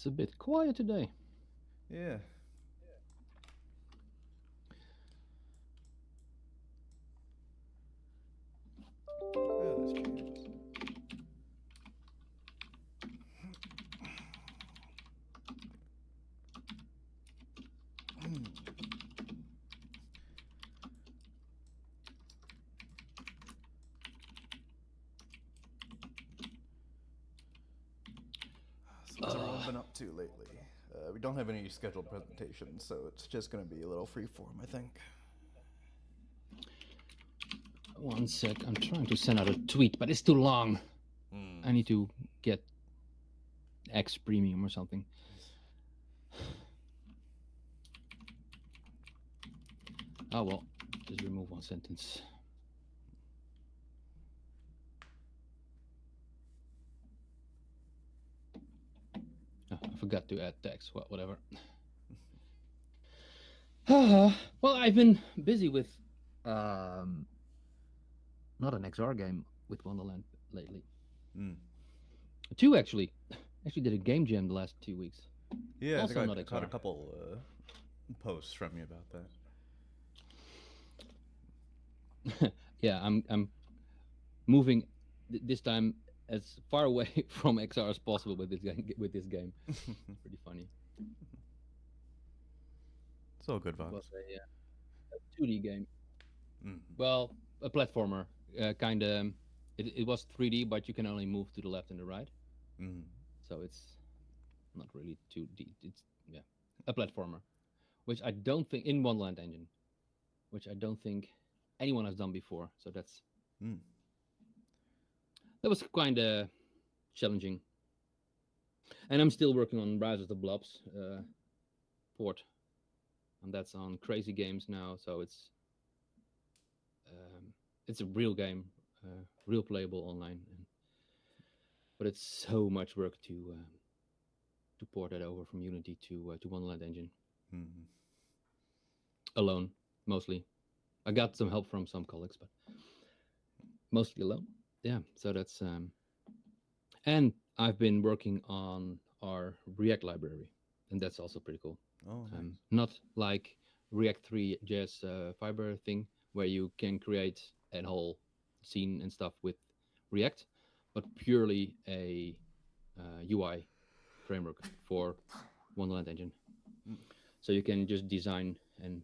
It's a bit quiet today. Yeah. Let's change this. So what's everyone been up to lately? We don't have any scheduled presentations, so it's just gonna be a little freeform, I think. One sec, I'm trying to send out a tweet, but it's too long. I need to get X Premium or something. Oh well, just remove one sentence. Oh, I forgot to add text. Well, whatever. Well, I've been busy with not an XR game with Wonderland lately. Two actually. Actually did a game jam the last 2 weeks. Yeah, Also I not think I caught a XR. couple posts from you about that. Yeah, I'm moving this time as far away from XR as possible with this game. Pretty funny. It's all good It vibes. was a 2D game. Well, a platformer. Kind of. It was 3D, but you can only move to the left and the right. So it's not really 2D. It's a platformer, which I don't think in Wonderland Engine, which I don't think anyone has done before. So that was kind of challenging. And I'm still working on Rise of the Blobs port, and that's on Crazy Games now. So it's a real game, real playable online, but it's so much work to port that over from Unity to Wonderland Engine alone, mostly. I got some help from some colleagues, but mostly alone. Yeah, so that's and I've been working on our React library, and that's also pretty cool. Oh, nice. Not like React 3 JS Fiber thing where you can create a whole scene and stuff with React, but purely a UI framework for Wonderland Engine. So you can just design and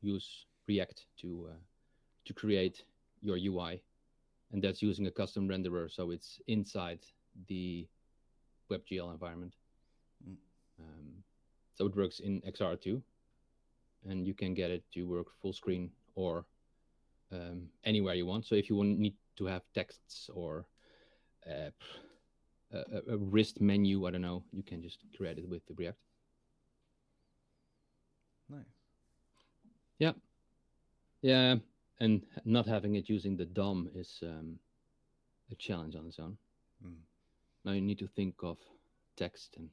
use React to create your UI, and that's using a custom renderer, so it's inside the WebGL environment. So it works in XR2, and you can get it to work full screen or anywhere you want. So if you need to have texts or a wrist menu, I don't know, you can just create it with the React. Nice. Yeah. Yeah, and not having it using the DOM is a challenge on its own. Now you need to think of text and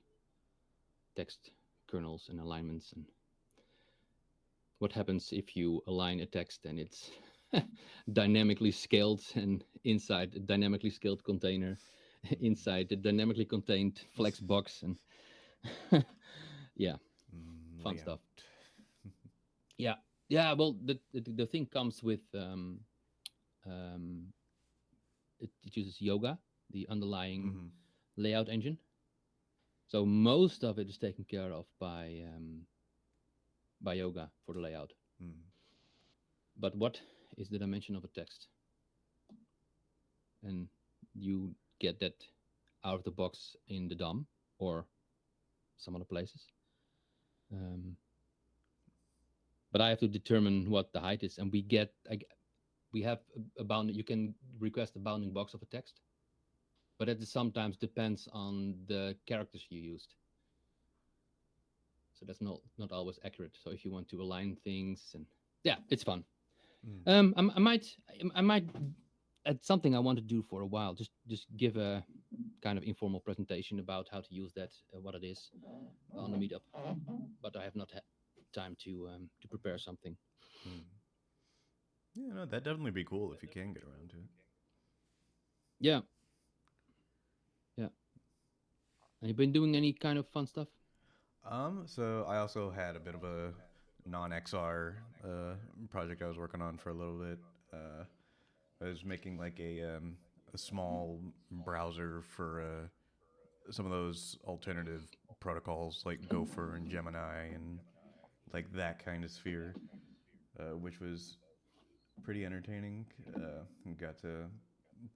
text kernels and alignments and what happens if you align a text and it's dynamically scaled and inside a dynamically scaled container inside the dynamically contained flex box and yeah, fun stuff. Yeah, well the thing comes with it uses Yoga, the underlying layout engine. So most of it is taken care of by Yoga for the layout. But what is the dimension of a text? And you get that out of the box in the DOM or some other places. But I have to determine what the height is, and we have a bound. You can request a bounding box of a text, but it sometimes depends on the characters you used. So that's not always accurate. So if you want to align things, and yeah, it's fun. I might it's something I want to do for a while. Just give a kind of informal presentation about how to use that, what it is, on the meetup. But I have not had time to prepare something. Yeah, no, that'd definitely be cool if you can get around to it. Yeah. Yeah. Have you been doing any kind of fun stuff? So I also had a bit of a non-XR project I was working on for a little bit. I was making like a small browser for some of those alternative protocols like Gopher and Gemini and like that kind of sphere, which was pretty entertaining. Got to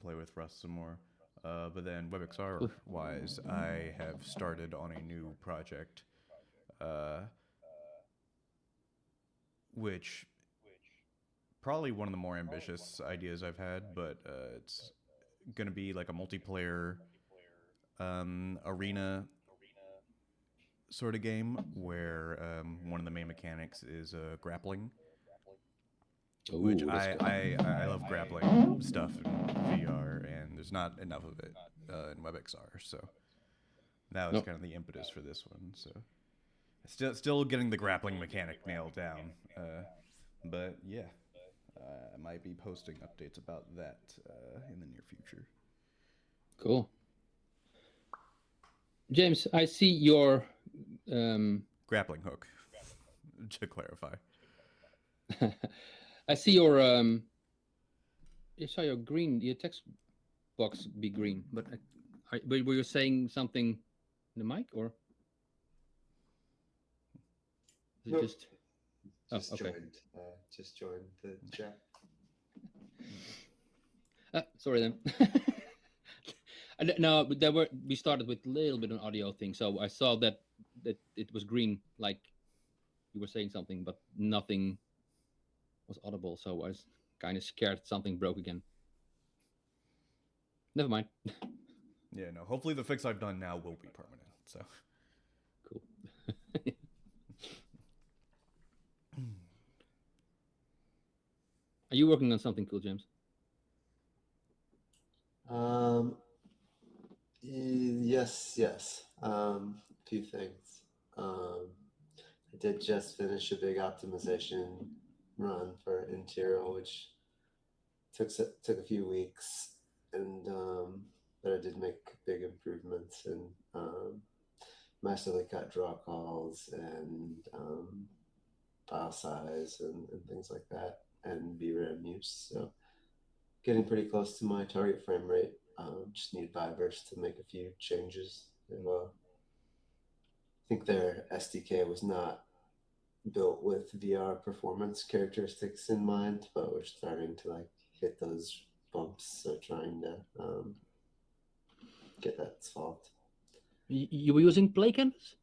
play with Rust some more. But then WebXR Cool. wise, I have started on a new project, uh, which probably one of the more ambitious ideas I've had, but it's going to be like a multiplayer arena sort of game where one of the main mechanics is grappling, which Oh, that's cool. I love grappling stuff in VR, and there's not enough of it in WebXR, so that was No, kind of the impetus for this one. So still getting the grappling mechanic nailed down, but yeah, I might be posting updates about that in the near future. cool. James, I see your um, Grappling hook, to clarify. I see your I saw your text box be green, but were you saying something in the mic or is it Nope. just? Oh, Just okay. joined the chat. Sorry then. No, but we started with a little bit of an audio thing, so I saw that it was green, like you were saying something, but nothing was audible. So I was kind of scared something broke again. Never mind. Yeah, no. Hopefully, the fix I've done now will be permanent. So Cool. Are you working on something cool, James? Yes. A few things. I did just finish a big optimization run for Interior, which took a few weeks, and but I did make big improvements and massively cut draw calls and file size and things like that, and VRAM use. So getting pretty close to my target frame rate. Just need Viverse to make a few changes. I think their SDK was not built with VR performance characteristics in mind, but we're starting to like hit those bumps. So trying to get that solved. You were using Play Canvas?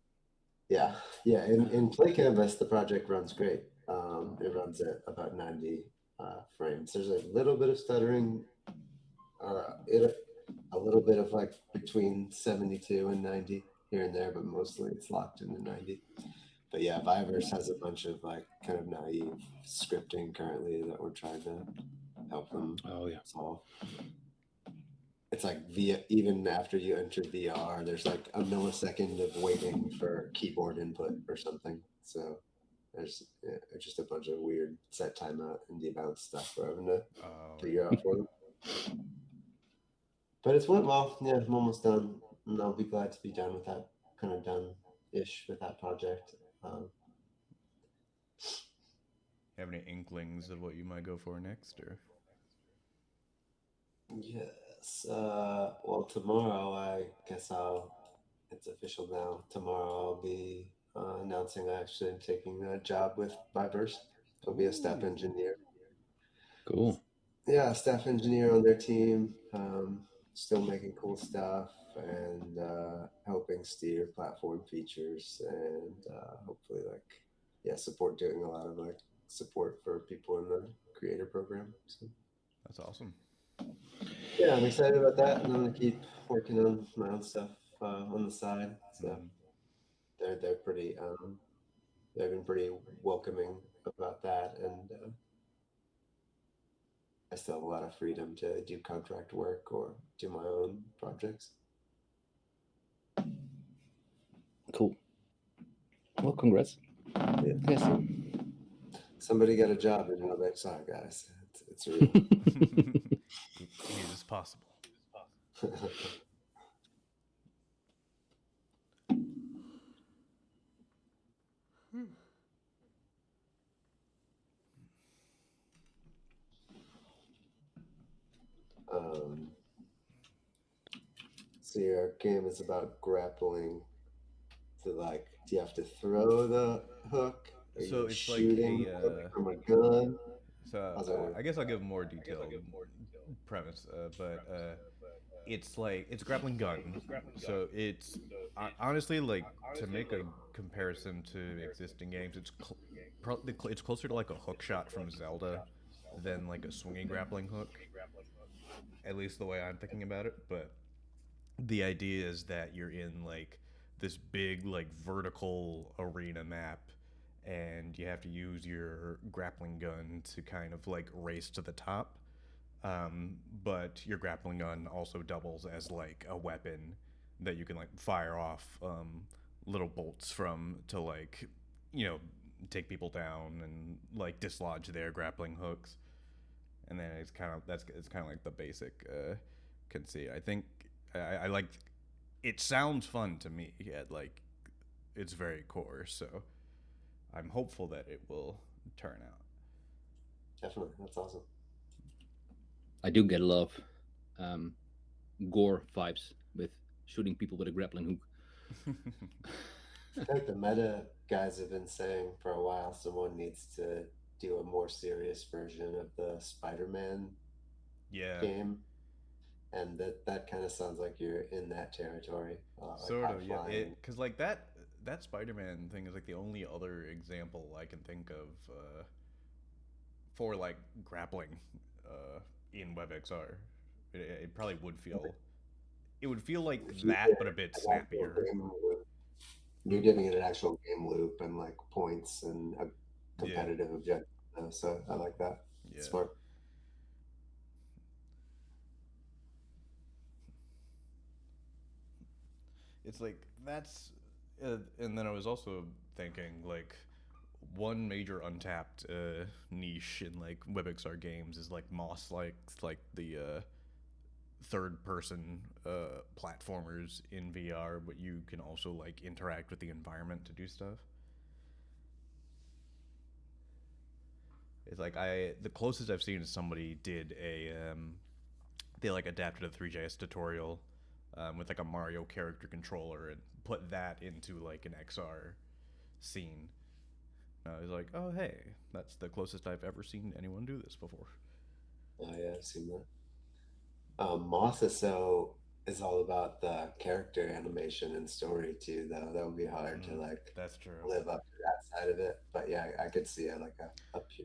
Yeah. In Play Canvas, the project runs great. It runs at about 90 frames. There's a little bit of stuttering, a little bit of like between 72 and 90 here and there, but mostly it's locked into 90. But yeah, Viverse has a bunch of like kind of naive scripting currently that we're trying to help them solve. It's like even after you enter VR, there's like a millisecond of waiting for keyboard input or something. So there's just a bunch of weird set timeout and debounce stuff we're having to figure out for them. But it's went well. Yeah, I'm almost done. And I'll be glad to be done with that, kind of done-ish with that project. have any inklings of what you might go for next, or? Yes. Well, tomorrow, I guess it's official now. Tomorrow I'll be announcing I actually am taking a job with Viverse. I'll be a staff engineer. Cool. Yeah, staff engineer on their team. Still making cool stuff and helping steer platform features and hopefully support doing a lot of like support for people in the creator program. So That's awesome. yeah, I'm excited about that, and I'm gonna keep working on my own stuff on the side. So they're pretty they've been pretty welcoming about that, and I still have a lot of freedom to do contract work or do my own projects. Cool. Well, congrats. Yeah. Yes. Somebody got a job in WebXR, guys. It's real. It is possible. So your game is about grappling to like, do you have to throw the hook? Are So you it's like shooting a hook from a gun? so How's it work? I guess I'll give a more detailed premise, but it's like it's a grappling gun. So it's honestly like to make a comparison to existing games, it's closer to like a hook shot from Zelda than like a swinging grappling hook. At least the way I'm thinking about it, but the idea is that you're in like this big like vertical arena map and you have to use your grappling gun to kind of like race to the top, but your grappling gun also doubles as like a weapon that you can like fire off little bolts from to like you know take people down and like dislodge their grappling hooks. And then it's kind of like the basic conceit. I think I like it. Sounds fun to me. Yeah, like it's very core. So I'm hopeful that it will turn out. Definitely, that's awesome. I do get a lot of um, gore vibes with shooting people with a grappling hook. I feel like the meta guys have been saying for a while someone needs to do a more serious version of the Spider-Man Yeah, game, and that kind of sounds like you're in that territory, like sort high of. Yeah, flying. it because like that Spider-Man thing is like the only other example I can think of for like grappling in WebXR. It probably would feel it would feel like If you that, get but a bit an actual snappier. game loop, you're Hmm. getting an actual game loop and like points and a Yeah, competitive objective. So I like that. yeah. Smart. It's like that's, and then I was also thinking like one major untapped niche in like WebXR games is like Moss, like the third person platformers in VR, but you can also like interact with the environment to do stuff. It's like I the closest I've seen is somebody did a they like adapted a 3JS tutorial with like a Mario character controller and put that into like an XR scene. I was like, oh hey, that's the closest I've ever seen anyone do this before. Oh yeah, I've seen that. Moss is all about the character animation and story too, though. That would be hard to Mm, like that's true. live up to that side of it. But yeah, I could see it like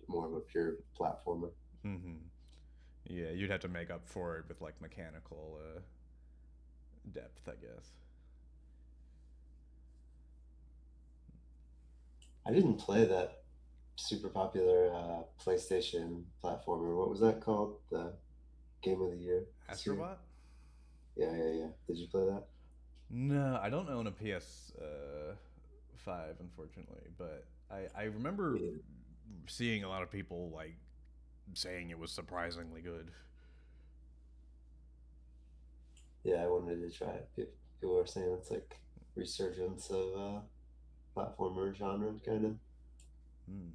more of a pure platformer. Mm-hmm. Yeah, you'd have to make up for it with like mechanical depth, I guess. I didn't play that super popular PlayStation platformer. What was that called? The Game of the Year this year? Astrobot? Yeah, yeah, yeah. Did you play that? No, I don't own a PS five, unfortunately, but I remember Me seeing a lot of people like saying it was surprisingly good. Yeah, I wanted to try it. People were saying it's like resurgence of platformer genre, kind of. Hmm.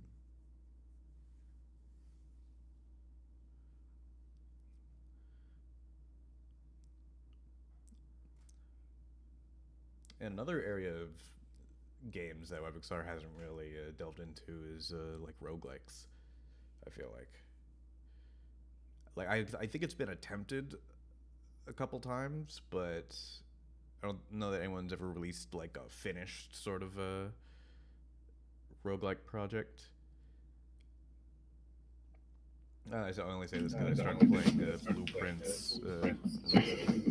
And another area of games that WebXR hasn't really delved into is like roguelikes. I feel like I think it's been attempted a couple times, but I don't know that anyone's ever released like a finished sort of a roguelike project. I only say this because I started playing Blueprints recently.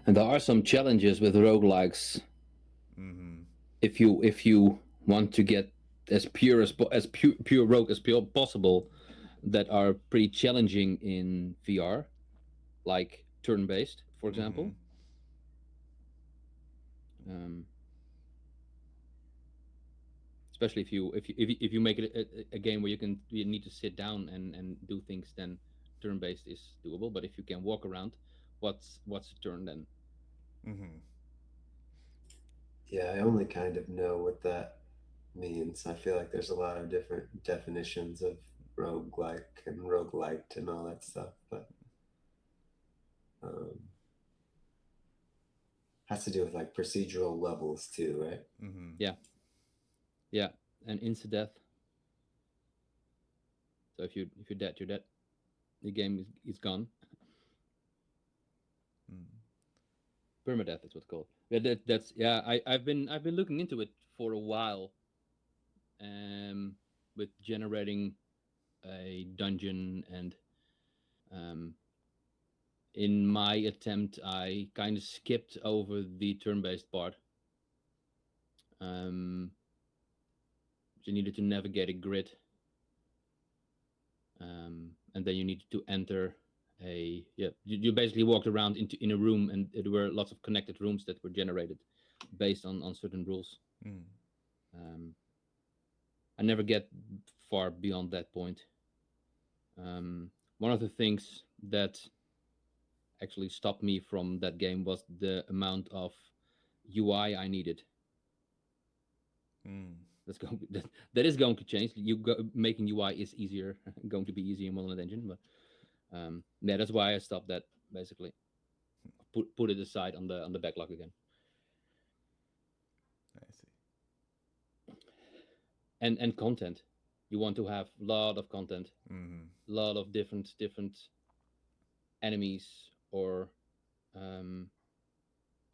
And there are some challenges with roguelikes Mm-hmm. if you want to get as pure as pure rogue as pure possible that are pretty challenging in VR, like turn based, for Mm-hmm. example. Um, Especially if you make it a game where you need to sit down and do things, then turn based is doable. But if you can walk around, what's a turn then? Mm-hmm. Yeah, I only kind of know what that means. I feel like there's a lot of different definitions of roguelike and roguelite and all that stuff. But um, has to do with like procedural levels too, right? Mm-hmm. Yeah, yeah, and insta death. So if you're dead, you're dead. The game is gone. Mm. Permadeath is what's called. Yeah, that's yeah. I've been looking into it for a while, with generating a dungeon, and um, in my attempt, I kind of skipped over the turn-based part. Um, you needed to navigate a grid, and then you needed to enter a yeah. You basically walked around in a room, and there were lots of connected rooms that were generated based on certain rules. Mm. Um, I never get far beyond that point. One of the things that actually stopped me from that game was the amount of UI I needed. Mm. That is going to change. Making UI is easier, going to be easier in Modern Engine, but yeah, that's why I stopped that. Basically, put it aside on the backlog again. I see. And content, you want to have a lot of content, Mm-hmm. a lot of different enemies or um,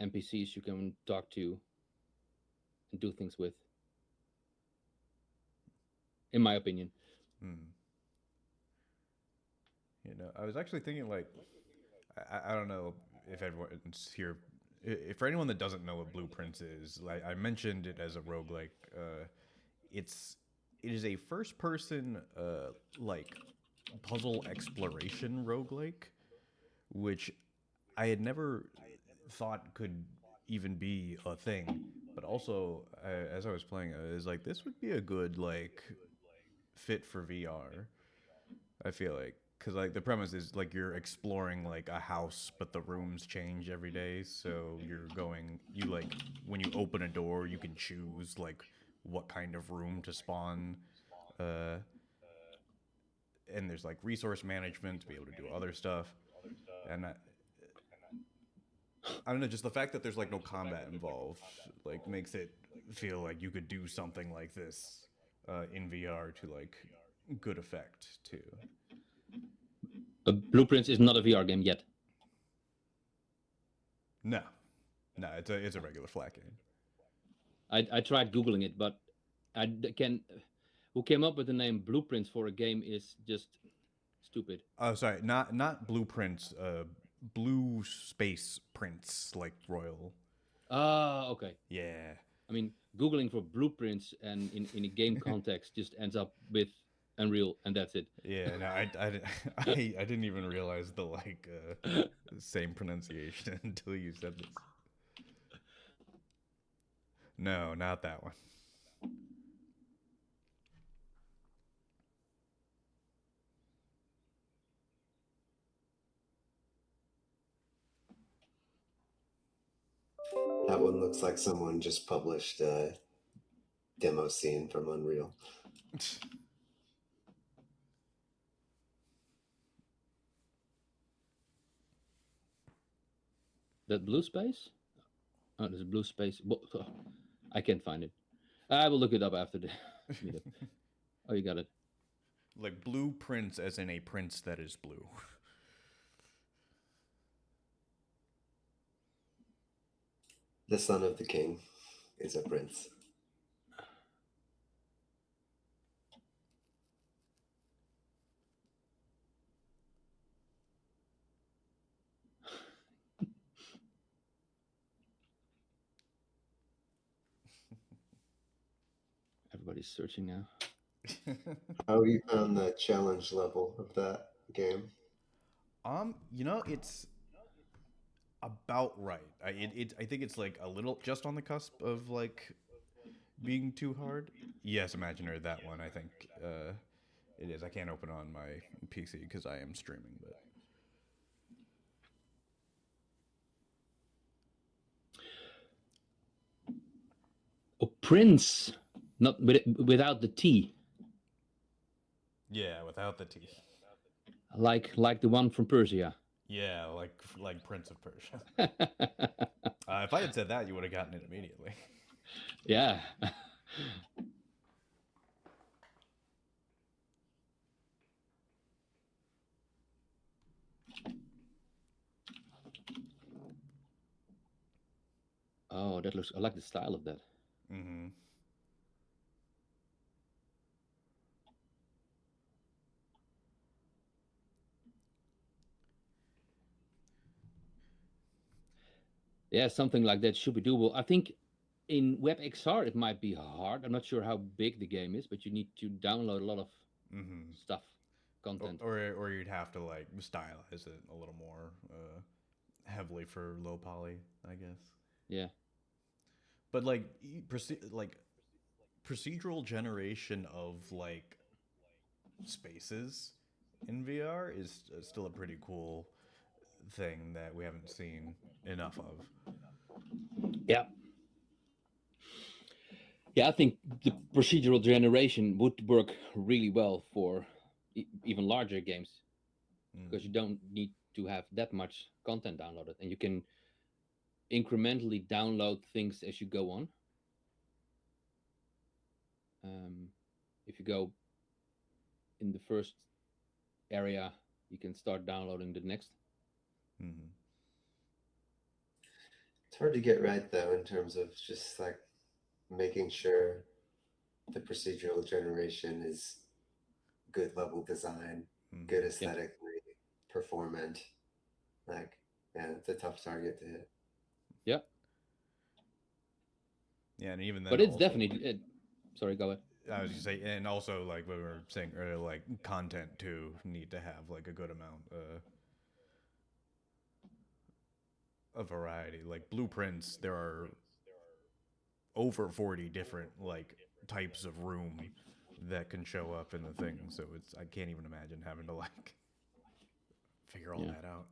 NPCs you can talk to and do things with. In my opinion, Mm. I was actually thinking like I don't know if everyone's here. If for anyone that doesn't know what Blueprints is, like I mentioned it as a roguelike, it's it is a first person like puzzle exploration roguelike, which I had never thought could even be a thing. But also, as I was playing, I was like, this would be a good like fit for VR. I feel like because like the premise is like you're exploring like a house, but the rooms change every day. So you like when you open a door, you can choose like what kind of room to spawn. Uh, and there's like resource management to be able to do other stuff. And I don't know, just the fact that there's like no combat involved like makes it feel like you could do something like this in VR to like good effect too. Blueprints is not a VR game yet. No, no, it's a regular flat game. I tried googling it, but I can. Who came up with the name Blueprints for a game is just stupid. Oh, sorry, not blueprints. Blue space prints like royal. Ah, okay. Yeah, I mean, googling for blueprints and in a game context just ends up with Unreal, and that's it. yeah. No, I didn't even realize the like same pronunciation until you said this. No, not that one. That one looks like someone just published a demo scene from Unreal. That blue space? Oh, there's a blue space. I can't find it. I will look it up after the meetup. Oh, you got it. Like blueprints, as in a prince that is blue. The son of the king is a prince. Everybody's searching now. How have you found the challenge level of that game? It's about right. I think it's like a little just on the cusp of like being too hard. Yes, Imaginary, that one. I think it is. I can't open it on my PC because I am streaming, but Oh, Prince, not without the T, yeah, without the T. like the one from Persia. Yeah, like Prince of Persia. I had said that, you would have gotten it immediately. Yeah. Oh, that looks. I like the style of that. Mm-hmm. Yeah, something like that should be doable. I think in WebXR it might be hard. I'm not sure how big the game is, but you need to download a lot of Mm-hmm. stuff, content. Or you'd have to like stylize it a little more heavily for low poly, I guess. Yeah. But like like procedural generation of like spaces in VR is still a pretty cool thing that we haven't seen enough of. Yeah. Yeah, I think the procedural generation would work really well for even larger games Mm. because you don't need to have that much content downloaded and you can incrementally download things as you go on. Um, if you go in the first area, you can start downloading the next. Mm-hmm. It's hard to get right though in terms of just like making sure the procedural generation is good level design, Mm-hmm. good Yeah, aesthetically, performant. Like, yeah, it's a tough target to hit. yeah, Yeah, and even then but it's also definitely. Sorry, go ahead. I was just say, and also like what we were saying earlier, like content too need to have like a good amount of variety. Like blueprints, there are over 40 different like types of room that can show up in the thing. So it's I can't even imagine having to like figure all Yeah. that out.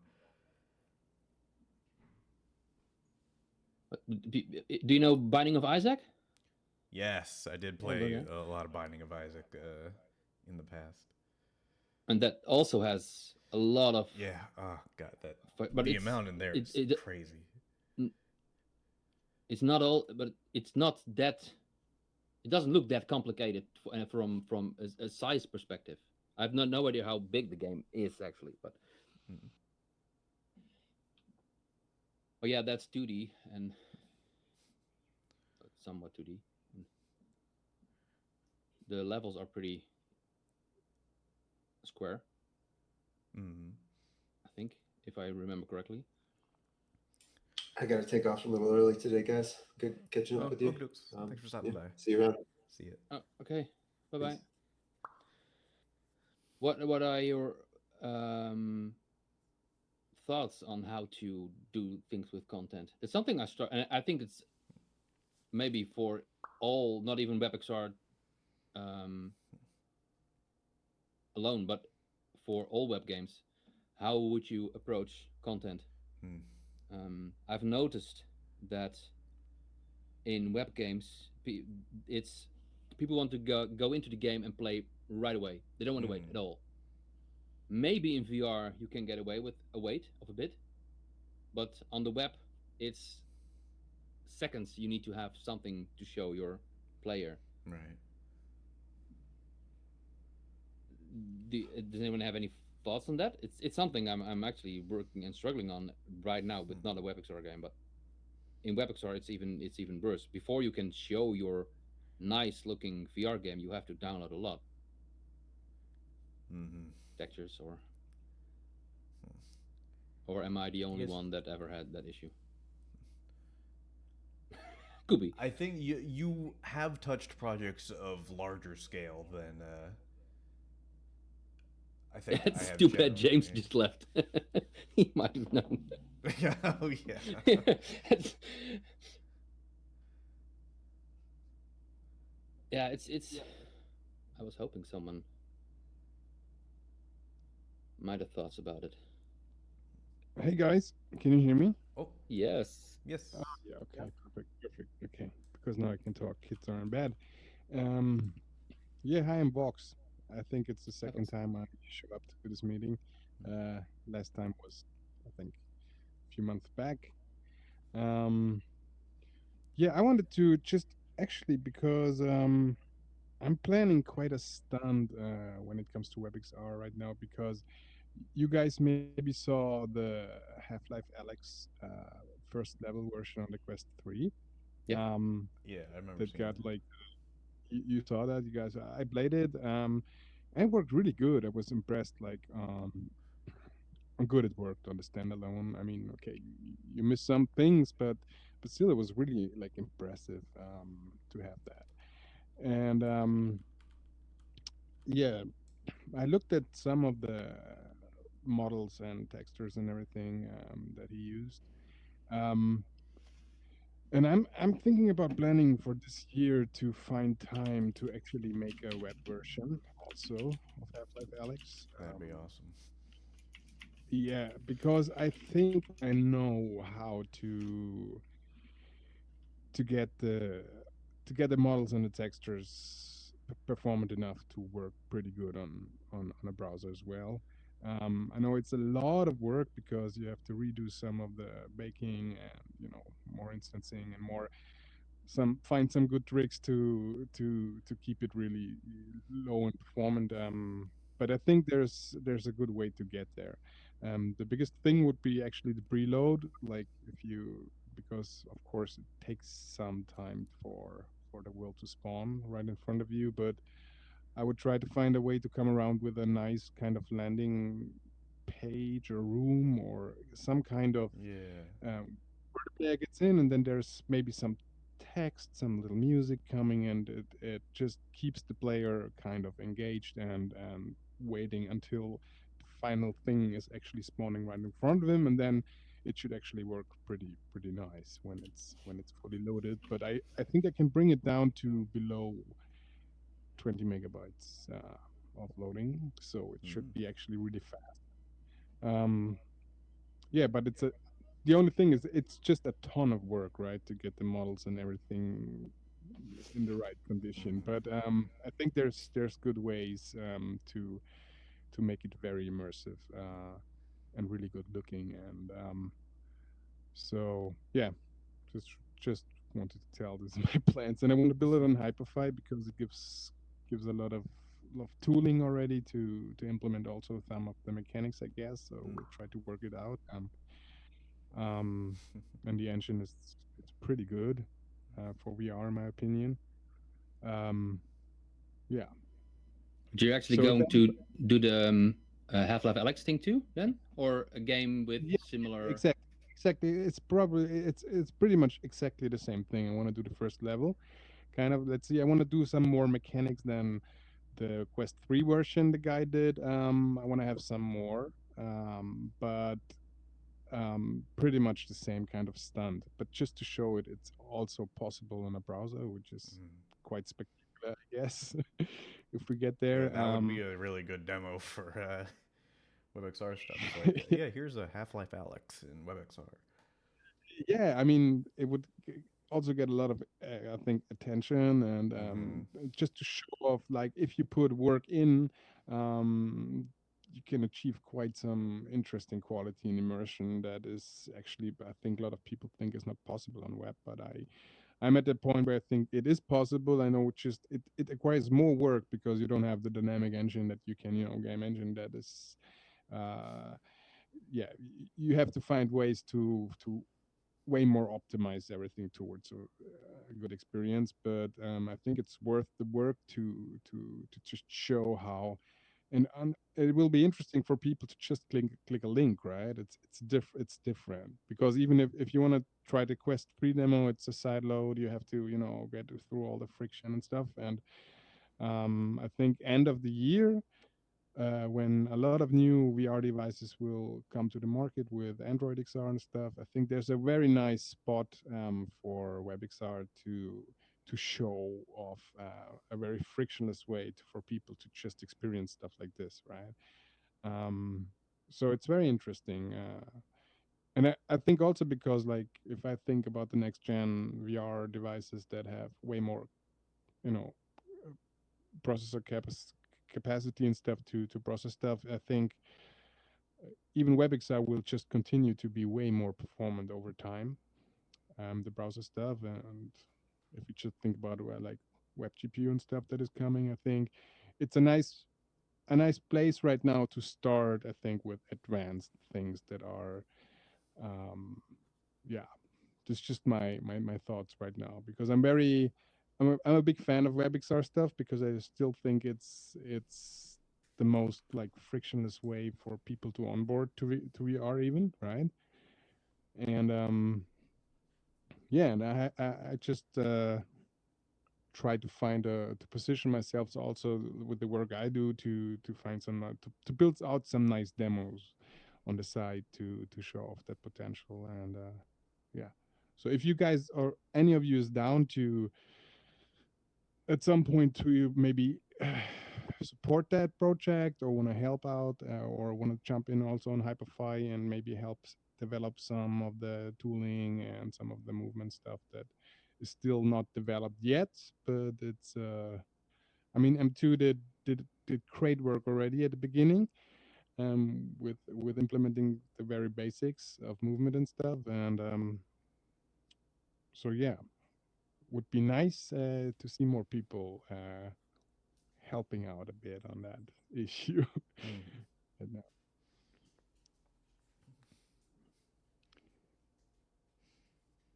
Do you know Binding of Isaac? Yes, I did Yeah, play okay. a lot of Binding of Isaac in the past. And that also has a lot of, Yeah, oh god, that but the amount in there it, is it crazy. it's not all, but it's not that. It doesn't look that complicated from a size perspective. I have no idea how big the game is actually, but Mm. oh yeah, that's 2D and somewhat 2D. The levels are pretty square, Mm. I think, if I remember correctly. I got to take off a little early today, guys. Good catching up Oh, with you. okay. Thanks for stopping Yeah, by. see you around. See it. Oh, okay. Bye bye. Peace. What are your um, thoughts on how to do things with content? It's something I start, and I think it's maybe for all, not even WebXR um, alone, but for all web games. How would you approach content? Mm. I've noticed that in web games, it's people want to go into the game and play right away. They don't want to wait Mm. at all. Maybe in VR you can get away with a wait of a bit, but on the web, it's seconds. You need to have something to show your player. Right. Does anyone have any thoughts on that? It's something I'm actually working and struggling on right now with not a WebXR game, but in WebXR it's even worse. Before you can show your nice looking VR game, you have to download a lot Mm-hmm. textures, or am I the I only guess one that ever had that issue? Could be. I think you have touched projects of larger scale than I think That I have stupid James generally. just left. He might have known. Oh yeah. Yeah, it's. I was hoping someone might have thoughts about it. Hey guys, can you hear me? Oh Yes. yes. Yeah, okay, perfect, perfect. Okay, because now I can talk. Kids are in bed. Um, yeah, hi, I'm Box. I think it's the I second was. time I show up to this meeting. Last time was, I think, a few months back. Um, Yeah, I wanted to just actually because I'm planning quite a stunt when it comes to WebXR right now because you guys maybe saw the Half-Life Alex first level version on the Quest 3. Yep. Yeah, I remember That seeing got that. like you saw that, you guys. I played it and it worked really good. I was impressed. Like I'm good it worked on the standalone. I mean, okay, you miss some things, but still, it was really like impressive to have that. And yeah, I looked at some of the models and textures and everything that he used. Um, and I'm thinking about planning for this year to find time to actually make a web version also of Half-Life Alex. That'd be awesome. Yeah, because I think I know how to get the to get the models and the textures performant enough to work pretty good on a browser as well. I know it's a lot of work because you have to redo some of the baking and more instancing and more some find some good tricks to keep it really low and performant. But I think there's a good way to get there. The biggest thing would be actually the preload, like if you because of course it takes some time for the world to spawn right in front of you, but I would try to find a way to come around with a nice kind of landing page or room or some kind of Yeah. where the player gets in, and then there's maybe some text, some little music coming, and it just keeps the player kind of engaged and waiting until the final thing is actually spawning right in front of him, and then it should actually work pretty nice when it's fully loaded. But I think I can bring it down to below 20 megabytes of loading, so it should Mm. be actually really fast. Um, yeah, but the only thing is it's just a ton of work, right, to get the models and everything in the right condition. Mm. But I think there's good ways to make it very immersive and really good looking. And so yeah, just just wanted to tell this is my plans, and I want to build it on Hyperfy because it gives a lot of tooling already to implement also some of the mechanics, I guess. So Mm. we'll try to work it out. Um, and the engine is it's pretty good for VR, in my opinion. Um, yeah. But you're actually So going then, to do the Half-Life Alex thing too, then, or a game with yeah, similar? exactly. It's probably it's pretty much exactly the same thing. I want to do the first level, kind of. Let's see. I want to do some more mechanics than the Quest 3 version the guy did. I want to have some more, but pretty much the same kind of stunt. But just to show it, it's also possible in a browser, which is Mm. quite spectacular, I guess, if we get Yeah, there. that would be a really good demo for WebXR stuff. It's like, yeah, here's a Half Life Alex in WebXR. Yeah, I mean, it would also get a lot of, I think, attention and Mm-hmm. just to show off, like, if you put work in, um, you can achieve quite some interesting quality and immersion that is actually, I think, a lot of people think is not possible on web, but I'm at the point where I think it is possible. I know it acquires more work because you don't have the dynamic engine that you can, game engine that is, uh, yeah, you have to find ways to way more optimize everything towards a good experience. But I think it's worth the work to just show how, and it will be interesting for people to just click a link, right? It's different because even if you want to try the Quest 3 demo, it's a side load. You have to get through all the friction and stuff. And I think end of the year, when a lot of new VR devices will come to the market with Android XR and stuff, I think there's a very nice spot for WebXR to show off a very frictionless way for people to just experience stuff like this, right? Um, so it's very interesting. And I think also because, like, if I think about the next gen VR devices that have way more, you know, processor capacity and stuff to process stuff, I think even WebXR will just continue to be way more performant over time. the browser stuff. And if you just think about like web GPU and stuff that is coming, I think it's a nice place right now to start. I think with advanced things that are, um, yeah, just my thoughts right now, because I'm a big fan of WebXR stuff, because I still think it's the most like frictionless way for people to onboard to VR even, right? And yeah, and I just try to find to position myself also with the work I do to find some to build out some nice demos on the side to show off that potential. And yeah, so if you guys or any of you is down to at some point to maybe support that project, or want to help out, or want to jump in also on Hyperfy and maybe help develop some of the tooling and some of the movement stuff that is still not developed yet, but it's I mean, M2 did great work already at the beginning, with implementing the very basics of movement and stuff. And so yeah, would be nice to see more people helping out a bit on that issue. Mm-hmm. And,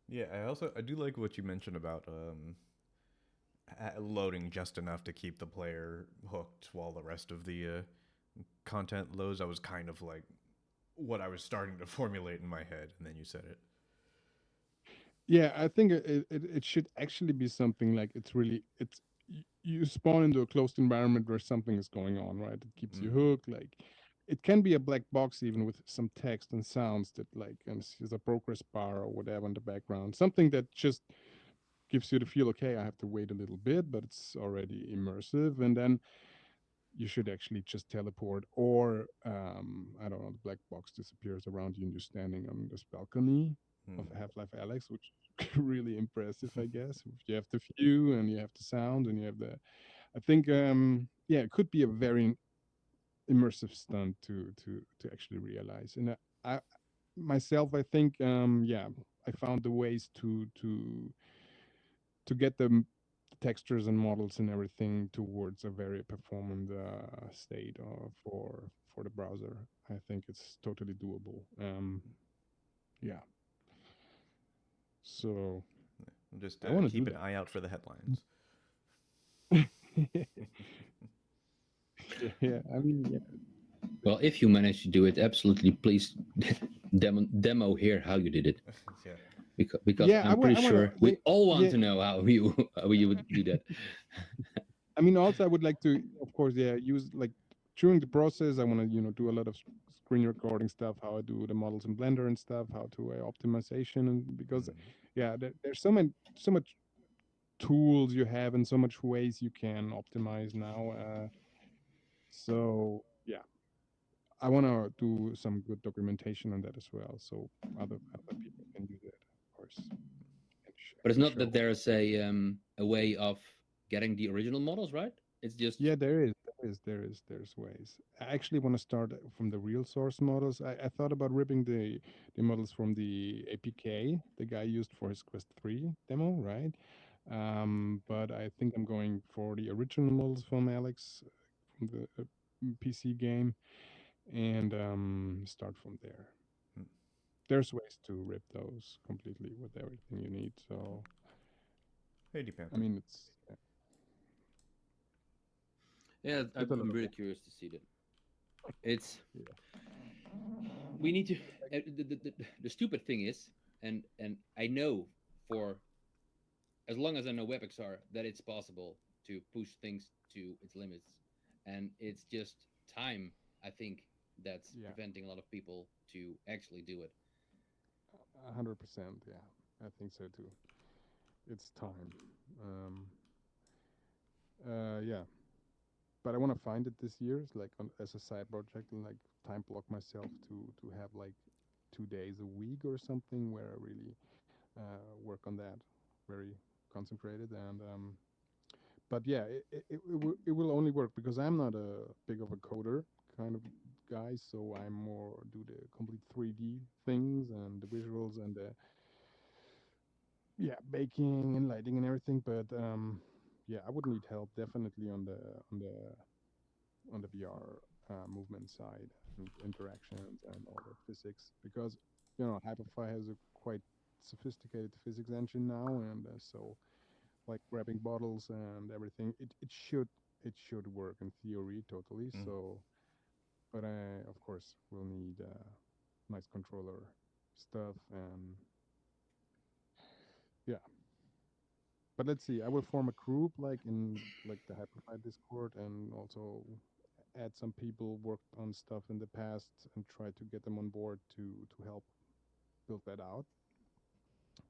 Yeah, I do like what you mentioned about loading just enough to keep the player hooked while the rest of the content loads. I was kind of like what I was starting to formulate in my head, and then you said it. yeah, I think it should actually be something like you spawn into a closed environment where something is going on, right? It keeps you Mm-hmm. hooked. Like it can be a black box even with some text and sounds that like, and there's a progress bar or whatever in the background. Something that just gives you the feel, okay, I have to wait a little bit, but it's already immersive. And then you should actually just teleport, or I don't know, the black box disappears around you and you're standing on this balcony of Mm-hmm. Half-Life Alex, which is really impressive, I guess. You have the view and you have the sound and you have the, I think, yeah, it could be a very immersive stunt to actually realize. And I myself, I think, yeah, I found the ways to get the textures and models and everything towards a very performant state for the browser. I think it's totally doable. Yeah, so Just I want to do keep an that. eye out for the headlines. Yeah, yeah. I mean, yeah, Well, if you manage to do it, absolutely, please demo here how you did it, Yeah. because yeah. I'm pretty I want to sure we like, all want yeah. to know how you would do that. I mean, also, I would like to, of course, yeah, use like during the process. I want to, do a lot of screen recording stuff, how I do the models in Blender and stuff, how to optimization, and because, Mm-hmm. yeah, there's so much tools you have and so much ways you can optimize now. So yeah, I want to do some good documentation on that as well, so other people can use it, of course, and But it's and not that show. there's a way of getting the original models, right? It's just Yeah, there's ways. I actually want to start from the real source models. I thought about ripping the models from the APK the guy used for his Quest 3 demo, right? But I think I'm going for the original models from Alex from the PC game, and start from there. There's ways to rip those completely with everything you need. So Hey, I Panther. mean, yeah. it's a lot I'm of really work. curious to see that. It's Yeah. we need to. The stupid thing is, and I know for as long as I know WebXR that it's possible to push things to its limits, and it's just time. I think that's Yeah, preventing a lot of people to actually do it. 100%. Yeah, I think so too. It's time. Um, yeah, but I want to find it this year. It's like as a side project, and like time block myself to have like 2 days a week or something where I really work on that, very concentrated. And but yeah, it will only work because I'm not a big of a coder kind of guy, so I'm more do the complete 3D things and the visuals and the yeah, baking and lighting and everything. But yeah, I would need help definitely on the VR movement side and interactions and all the physics, because Hyperfly has a quite sophisticated physics engine now, and so like grabbing bottles and everything, it should work in theory totally. Mm. So, but I of course will need nice controller stuff, and yeah. But let's see. I will form a group like in like the Hyperfly Discord, and also add some people worked on stuff in the past and try to get them on board to help build that out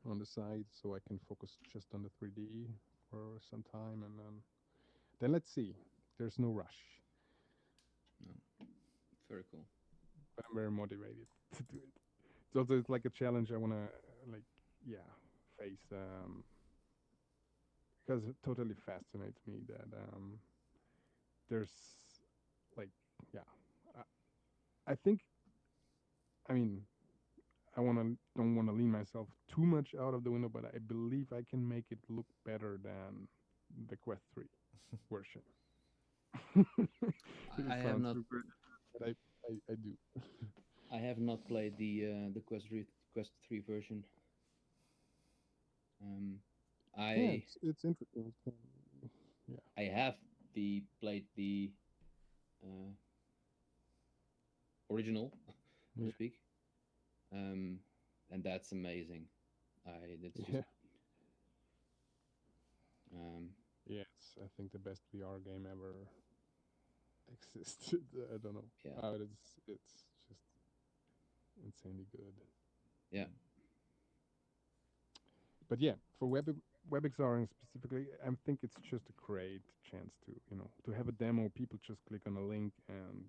on the side, so I can focus just on the 3D for some time, and then let's see. There's no rush, No. Very cool. but I'm very motivated to do it. It's like a challenge I want to like yeah face, because it totally fascinates me that there's like yeah I think I mean don't want to lean myself too much out of the window, but I believe I can make it look better than the Quest 3 version. I It have sounds not. super, but I do. I have not played the Quest 3 version. Um, Yeah, I it's interesting. Yeah, I have played the uh, original, so to yeah, speak, um, and that's amazing. That's just yeah, um, yeah. It's I think the best VR game ever existed. I don't know, yeah, but it's just insanely good. yeah, But yeah, for WebXR specifically, I think it's just a great chance to have a demo. People just click on a link, and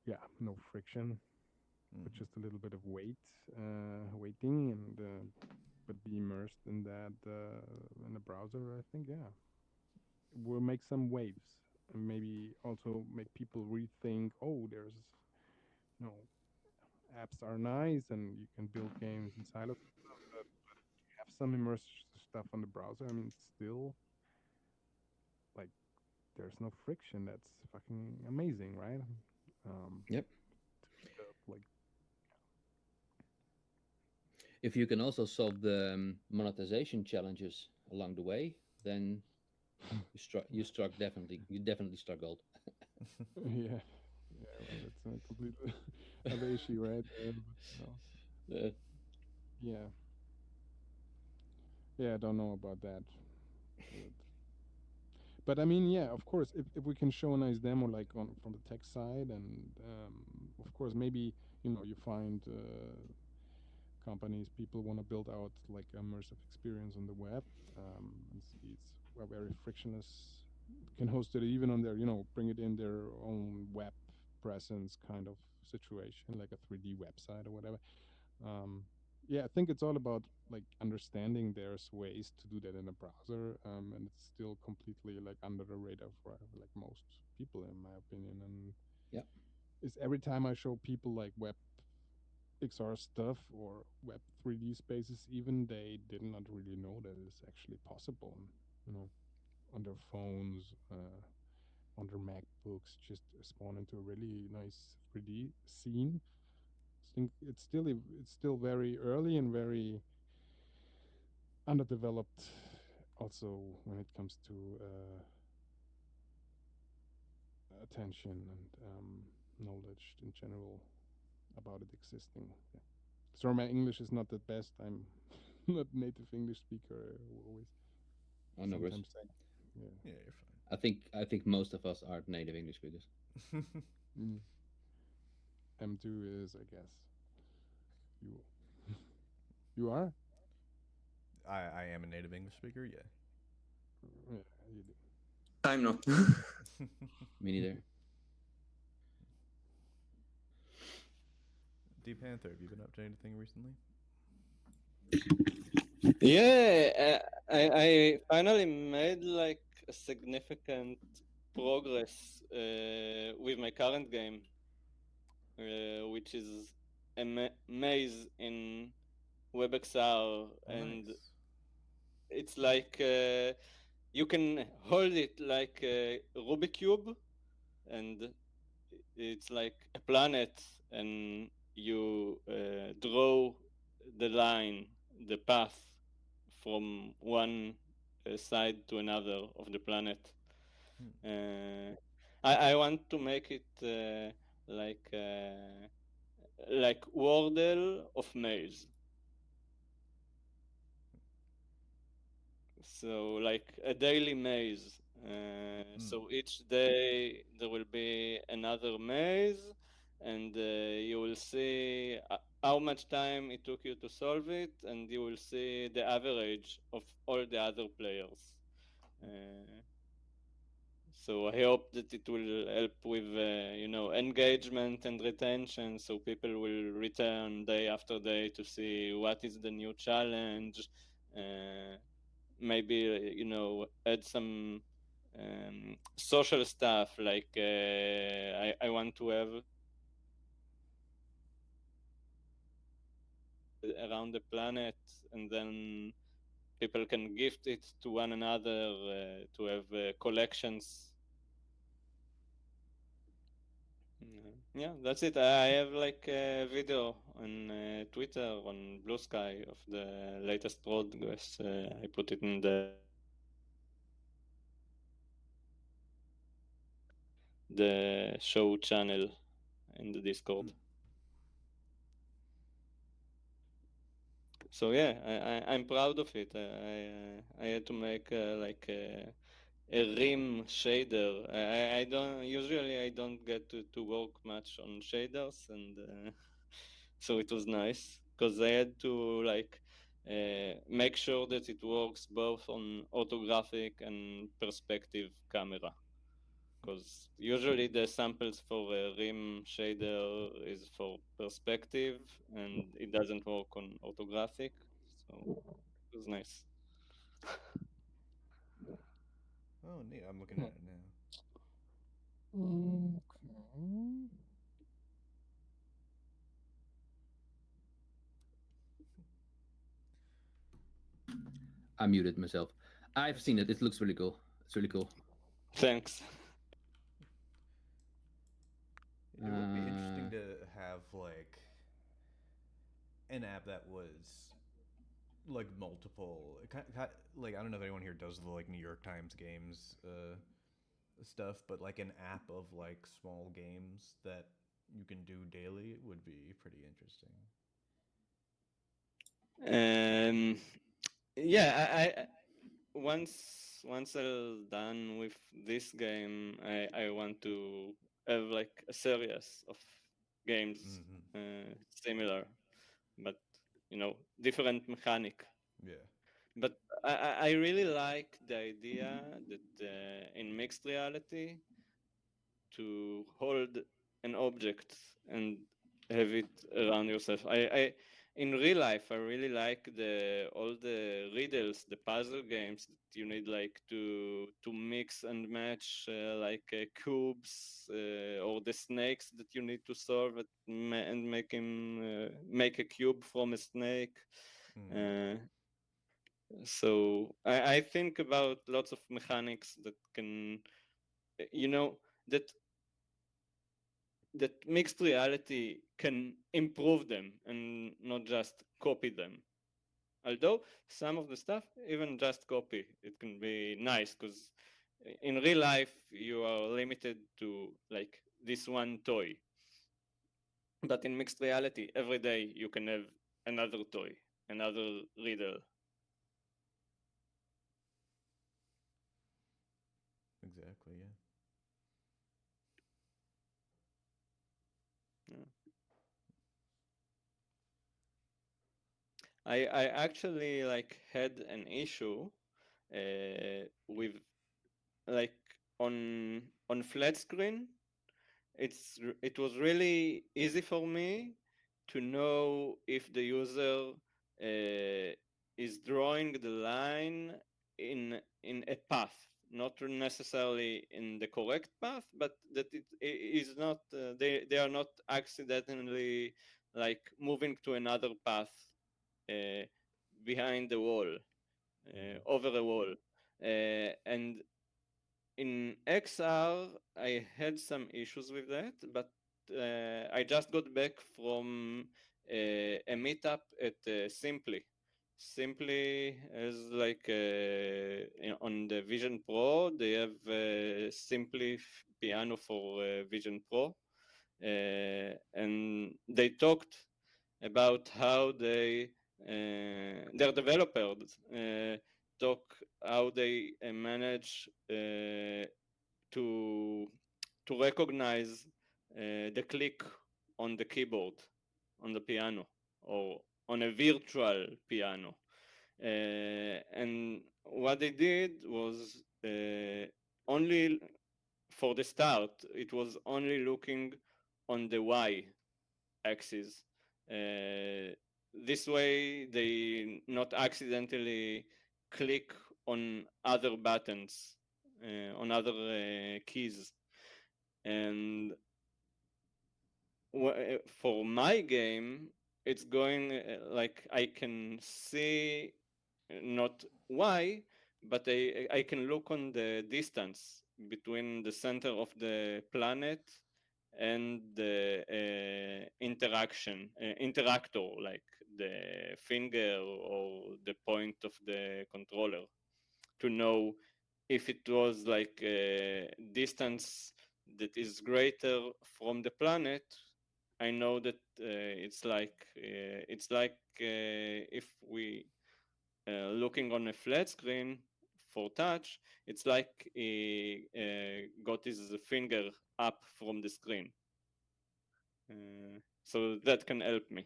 yeah, no friction, but Mm-hmm. just a little bit of waiting, and but be immersed in that in the browser. I think yeah, will make some waves, and maybe also make people rethink. Oh, there's you know apps are nice, and you can build games inside of them, but have some immersive stuff on the browser. I mean, it's still like there's no friction. That's fucking amazing, right? Um, yep. to meet up, like If you can also solve the monetization challenges along the way, then you definitely struck gold. yeah, yeah. Well, that's a complete other issue, right? But, Uh, yeah, yeah. I don't know about that, but I mean, yeah. Of course, if we can show a nice demo, like on from the tech side, and of course, maybe you find companies people want to build out like immersive experience on the web, and see it's very frictionless, can host it even on their bring it in their own web presence kind of situation, like a 3D website or whatever. um, yeah, I think it's all about like understanding there's ways to do that in a browser, and it's still completely like under the radar for like most people in my opinion. And yeah, is every time I show people like web XR stuff or Web 3D spaces, even they did not really know that it's actually possible. On their phones, on their MacBooks, just spawn into a really nice 3D scene. I think it's still very early and very underdeveloped. Also, when it comes to attention and knowledge in general about it existing. Yeah. Sorry, my English is not the best. I'm not native English speaker. I always oh, no worries. sometimes say, yeah. Yeah, you're I think most of us are native English speakers. fine. Mm. M2 is, I guess, you you are. I am a native English speaker. Yeah. Yeah, you do. I'm not. Me neither. D Panther, have you been up to anything recently? Yeah, I finally made like a significant progress with my current game, which is a maze in WebXR, Oh, and nice. it's like you can hold it like a Rubik cube, and it's like a planet, and you draw the line, the path from one side to another of the planet. Hmm. Uh, I want to make it like Wordle of maze. So like a daily maze. Hmm. So each day there will be another maze, and you will see how much time it took you to solve it, and you will see the average of all the other players. Uh, so I hope that it will help with engagement and retention, so people will return day after day to see what is the new challenge. Uh, Maybe add some social stuff like I want to have around the planet, and then people can gift it to one another to have collections. Yeah, that's it. I have like a video on Twitter on Blue Sky of the latest progress. I put it in the show channel in the Discord. Hmm. So yeah, I'm proud of it. I had to make like a rim shader. I don't usually I don't get to work much on shaders, and so it was nice because I had to like make sure that it works both on orthographic and perspective camera. Because usually the samples for a rim shader is for perspective, and it doesn't work on orthographic. So it was nice. Oh, neat. I'm looking Hmm. at it now. Okay. I muted myself. I've That's seen it. okay. It looks really cool. It's really cool. Thanks. It would be interesting Uh, to have like an app that was like multiple. Like I don't know if anyone here does the like New York Times games stuff, but like an app of like small games that you can do daily would be pretty interesting. Um, yeah, once I'm done with this game, I want to have like a series of games Mm-hmm. similar, but different mechanic. Yeah. But I really like the idea that in mixed reality to hold an object and have it around yourself. I in real life I really like the all the riddles, the puzzle games that you need like to mix and match like cubes or the snakes that you need to solve and make him make a cube from a snake. Mm. Uh, so I think about lots of mechanics that can you know that that mixed reality can improve them and not just copy them. Although some of the stuff, even just copy, it can be nice because in real life you are limited to like this one toy. But in mixed reality, every day you can have another toy, another riddle. Exactly. Yeah. Yeah. I actually like had an issue with like on flat screen. It was really easy for me to know if the user is drawing the line in a path, not necessarily in the correct path, but that it is not they are not accidentally like moving to another path uh, behind the wall, over the wall. And in XR, I had some issues with that, but I just got back from a meetup at Simply. Simply is like on the Vision Pro, they have Simply piano for Vision Pro, and they talked about how their developers talk how they manage to to recognize the click on the keyboard on the piano or on a virtual piano. And what they did was only for the start, it was only looking on the Y axis. This way, they not accidentally click on other buttons, on other keys. And for my game, it's going like I can see not Y, but I can look on the distance between the center of the planet and the interactor, like the finger or the point of the controller, to know if it was like a distance that is greater from the planet. I know that it's like if we looking on a flat screen for touch, it's like he got his finger up from the screen. So that can help me.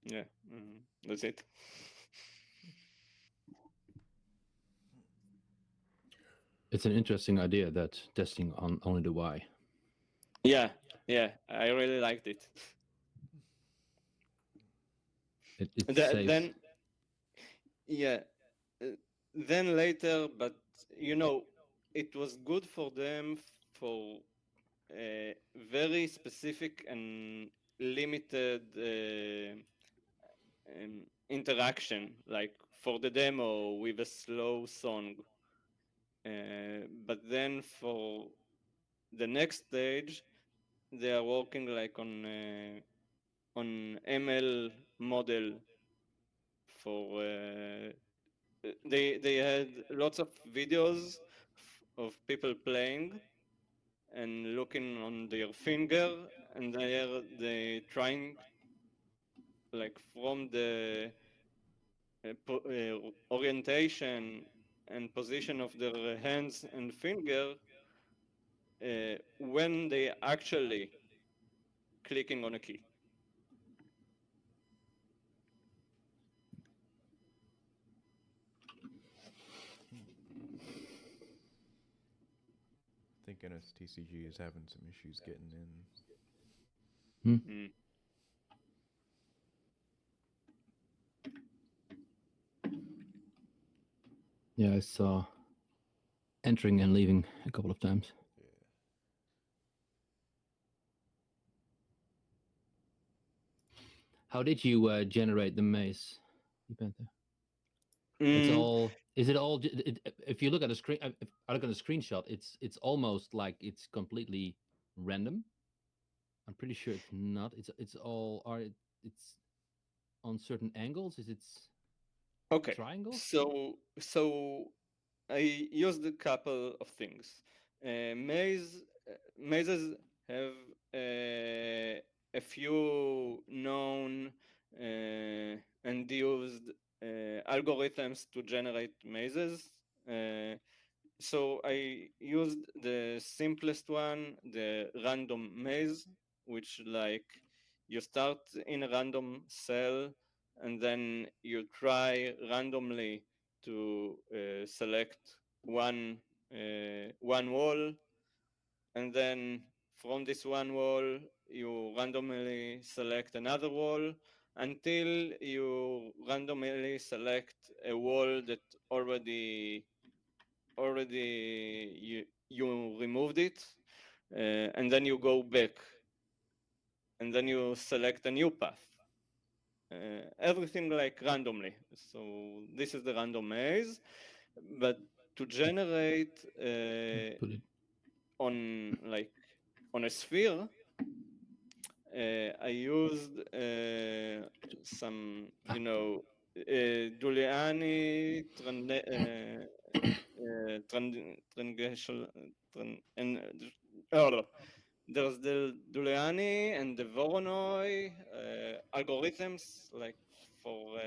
Yeah, that's it. It's an interesting idea that testing on only the Y. Yeah, I really liked it. It saves. Then, yeah, uh, then later, but you know, it was good for them for very specific and limited interaction, like for the demo with a slow song. But then for the next stage, they are working like on ML model for they had lots of videos of people playing and looking on their finger, and they trying like from the orientation and position of their hands and finger when they actually clicking on a key. I think NSTCG is having some issues getting in. Yeah, I saw entering and leaving a couple of times. Yeah. How did you generate the maze, Panther? It's all. Is it all? If you look at a screen, if I look at a screenshot, it's almost like it's completely random. I'm pretty sure it's not. It's all. It's on certain angles? Is it Okay, triangles? so I used a couple of things. Mazes have a few known and used algorithms to generate mazes. So I used the simplest one, the random maze, which like you start in a random cell and then you try randomly to select one wall, and then from this one wall you randomly select another wall until you randomly select a wall that already you removed it, and then you go back and then you select a new path. Everything like randomly. So this is the random maze, but to generate Put it. on a sphere, I used some, Giuliani and there's the Giuliani and the Voronoi algorithms like for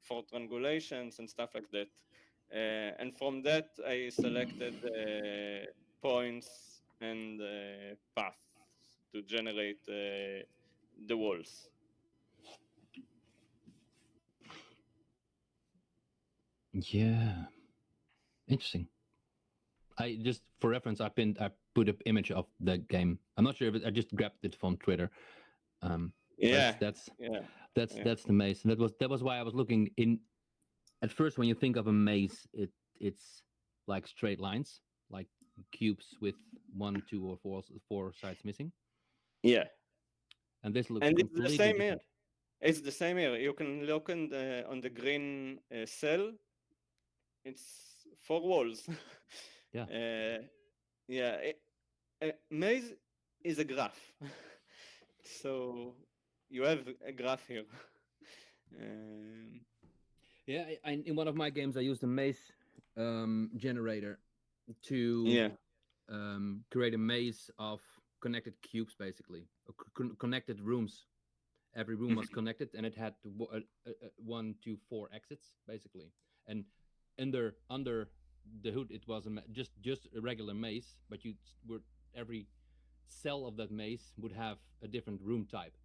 triangulations and stuff like that. And from that, I selected points and paths to generate the walls. Yeah, interesting. I just for reference, I put an image of the game. I'm not sure if I just grabbed it from Twitter. Yeah, That's yeah, yeah. that's the maze. And that was why I was looking in. At first, when you think of a maze, it's like straight lines, like cubes with one, two, or four sides missing. Yeah. And this looks And it's the completely same here. different. It's the same here. You can look on the green cell. It's four walls. Yeah. Yeah. Maze is a graph. So you have a graph here. Um, Yeah, in one of my games, I used a maze generator to yeah. create a maze of connected cubes, basically, connected rooms. Every room was connected, and it had 1, 2, 4 exits, basically. And under the hood, it was just a regular maze, but every cell of that maze would have a different room type.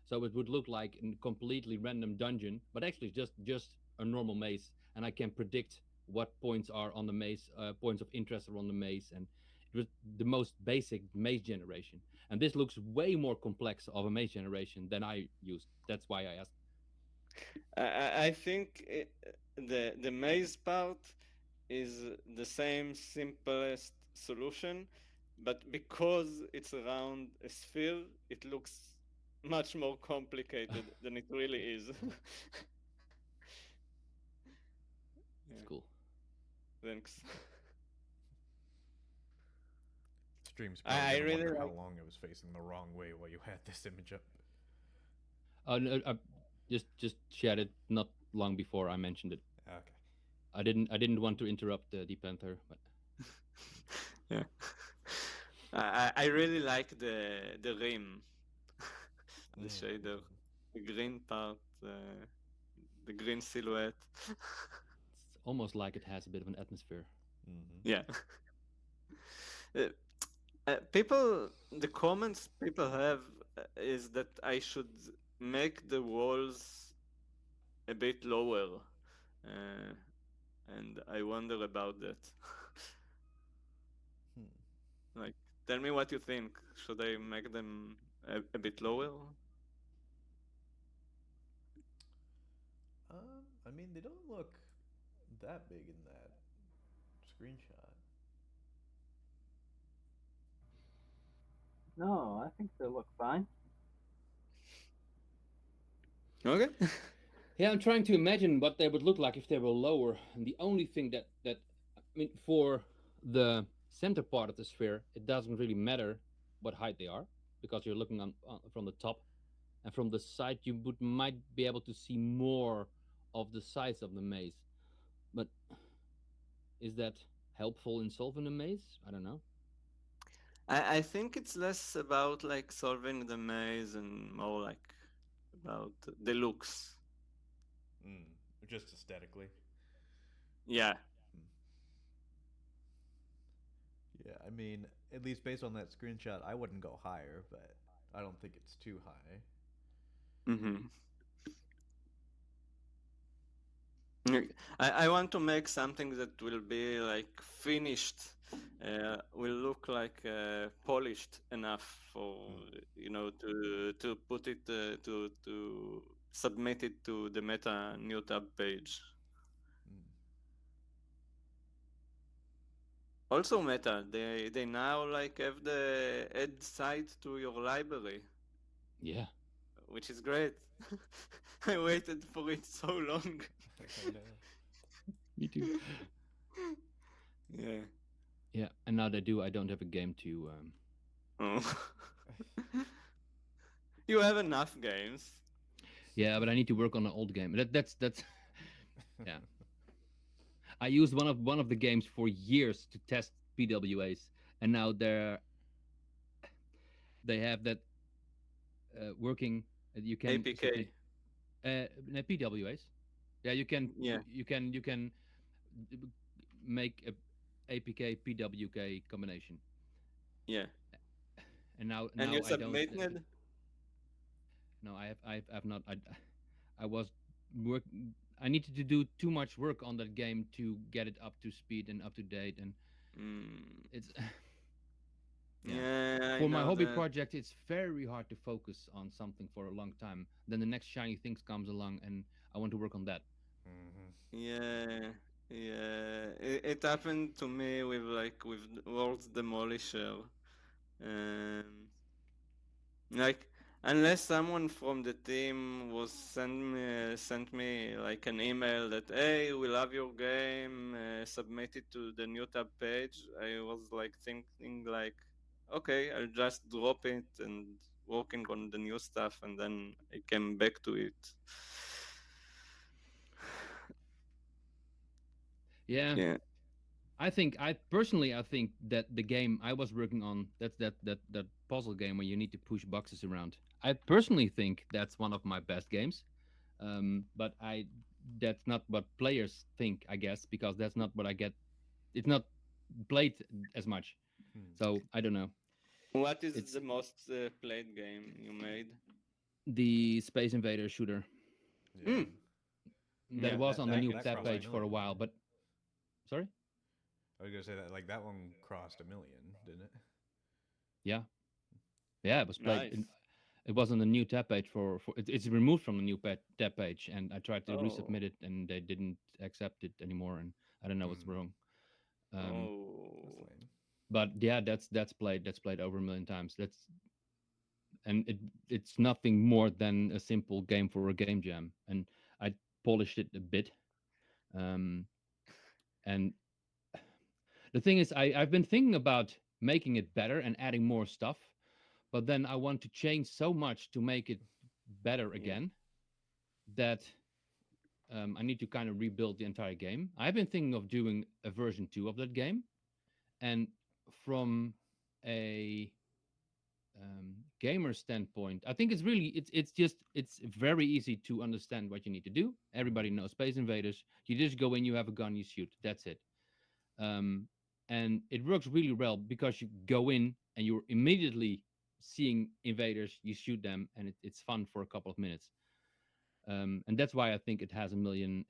So it would look like a completely random dungeon, but actually just a normal maze. And I can predict what points are on the maze, points of interest are on the maze, and it was the most basic maze generation. And this looks way more complex of a maze generation than I used. That's why I asked. I think the maze part is the same simplest solution, but because it's around a sphere, it looks much more complicated than it really is. It's Yeah, cool. thanks. Stream's probably I gonna really wonder how like. long it was facing the wrong way while you had this image up. No, I just shared it not long before I mentioned it. Okay. I didn't want to interrupt the Panther, but Yeah, I really like the rim, the shader, the green part, the green silhouette. it's almost like it has a bit of an atmosphere. Yeah. Uh, the comments people have is that I should make the walls a bit lower, uh, and I wonder about that. Like, tell me what you think. Should I make them a bit lower? I mean, they don't look that big in that screenshot. No, I think they look fine. Okay. Yeah, I'm trying to imagine what they would look like if they were lower. And the only thing that I mean, for the center part of the sphere, it doesn't really matter what height they are because you're looking on from the top, and from the side you might be able to see more of the size of the maze. But is that helpful in solving a maze? I don't know. I think it's less about like solving the maze and more like about the looks. Just aesthetically. Yeah. Yeah, I mean, at least based on that screenshot, I wouldn't go higher, but I don't think it's too high. Mm-hmm. I want to make something that will be like finished, will look like polished enough for to put it to submit it to the Meta new tab page. Also, Meta, they now like have the add site to your library. Yeah, which is great. I waited for it so long. I know. me too. Yeah. Yeah, and now they do. I don't have a game to. Oh. You have enough games. Yeah, but I need to work on an old game. That's. Yeah, I used one of the games for years to test PWAs, and now they have that working. You can submit APK. no, PWAs. Yeah, you can Yeah. you can make a APK PWK combination, Yeah. and now And now you I don't. submitted? No, I've not. I was work. I needed to do too much work on that game to get it up to speed and up to date, and Mm. it's yeah. Yeah, I For my know hobby that. project, it's very hard to focus on something for a long time. Then the next shiny things comes along, and I want to work on that. Mm-hmm. Yeah, yeah. It happened to me with World's Demolisher. Um, like unless someone from the team was sent me like an email that hey, we love your game, submit it to the new tab page. I was like thinking like, okay, I'll just drop it and working on the new stuff, and then I came back to it. Yeah, Yeah. I think that the game I was working on, that puzzle game where you need to push boxes around. I personally think that's one of my best games. But that's not what players think, I guess, because that's not what I get. It's not played as much. Hmm. So I don't know. What is It's the most played game you made? the Space Invader shooter Yeah. Mm, that yeah, was on the I new can That tab crossed a survive. page for a million, while. right? But sorry, I was gonna say that like that one crossed a million, didn't it? yeah, yeah, it was played. Nice. It was on the new tab page it's removed from the new tab page, and I tried to resubmit Oh, it, and they didn't accept it anymore, and I don't know what's Hmm. wrong. Um, That's oh, lame. but yeah, that's played over a million times. And it's nothing more than a simple game for a game jam, and I polished it a bit. Um, and the thing is, I've been thinking about making it better and adding more stuff, but then I want to change so much to make it better yeah. again that I need to kind of rebuild the entire game. I've been thinking of doing a version 2 of that game, and from a gamer standpoint, I think it's very easy to understand what you need to do. Everybody Mm-hmm. knows Space Invaders. You just go in, you have a gun, you shoot. That's it. Um, and it works really well because you go in and you're immediately seeing invaders. You shoot them, and it's fun for a couple of minutes. And that's why I think it has a million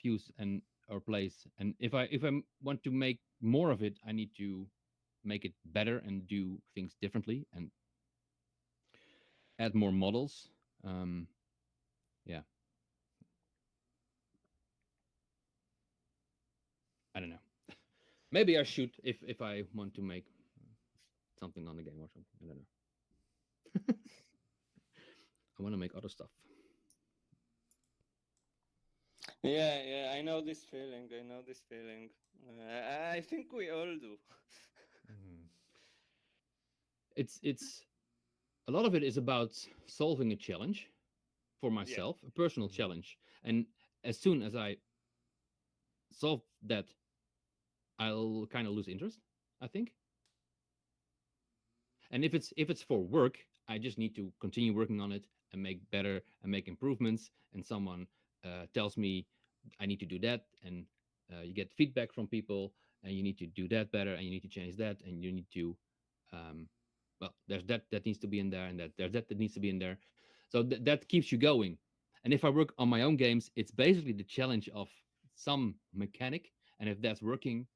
views and or plays. And if I want to make more of it, I need to make it better and do things differently and add more models. Um, yeah, I don't know. Maybe I should if I want to make something on the game or something. I don't know. I want to make other stuff. Yeah, yeah, I know this feeling. I know this feeling. I think we all do. Mm-hmm. It's a lot of it is about solving a challenge for Yeah. myself, a personal Mm-hmm. challenge, and as soon as I solve that, I'll kind of lose interest. I think. And if it's for work, I just need to continue working on it and make better and make improvements. And someone tells me I need to do that, and you get feedback from people, and you need to do that better, and you need to change that, and you need to, um, well, there's that needs to be in there, and there's that needs to be in there. So that keeps you going. And if I work on my own games, it's basically the challenge of some mechanic, and if that's working,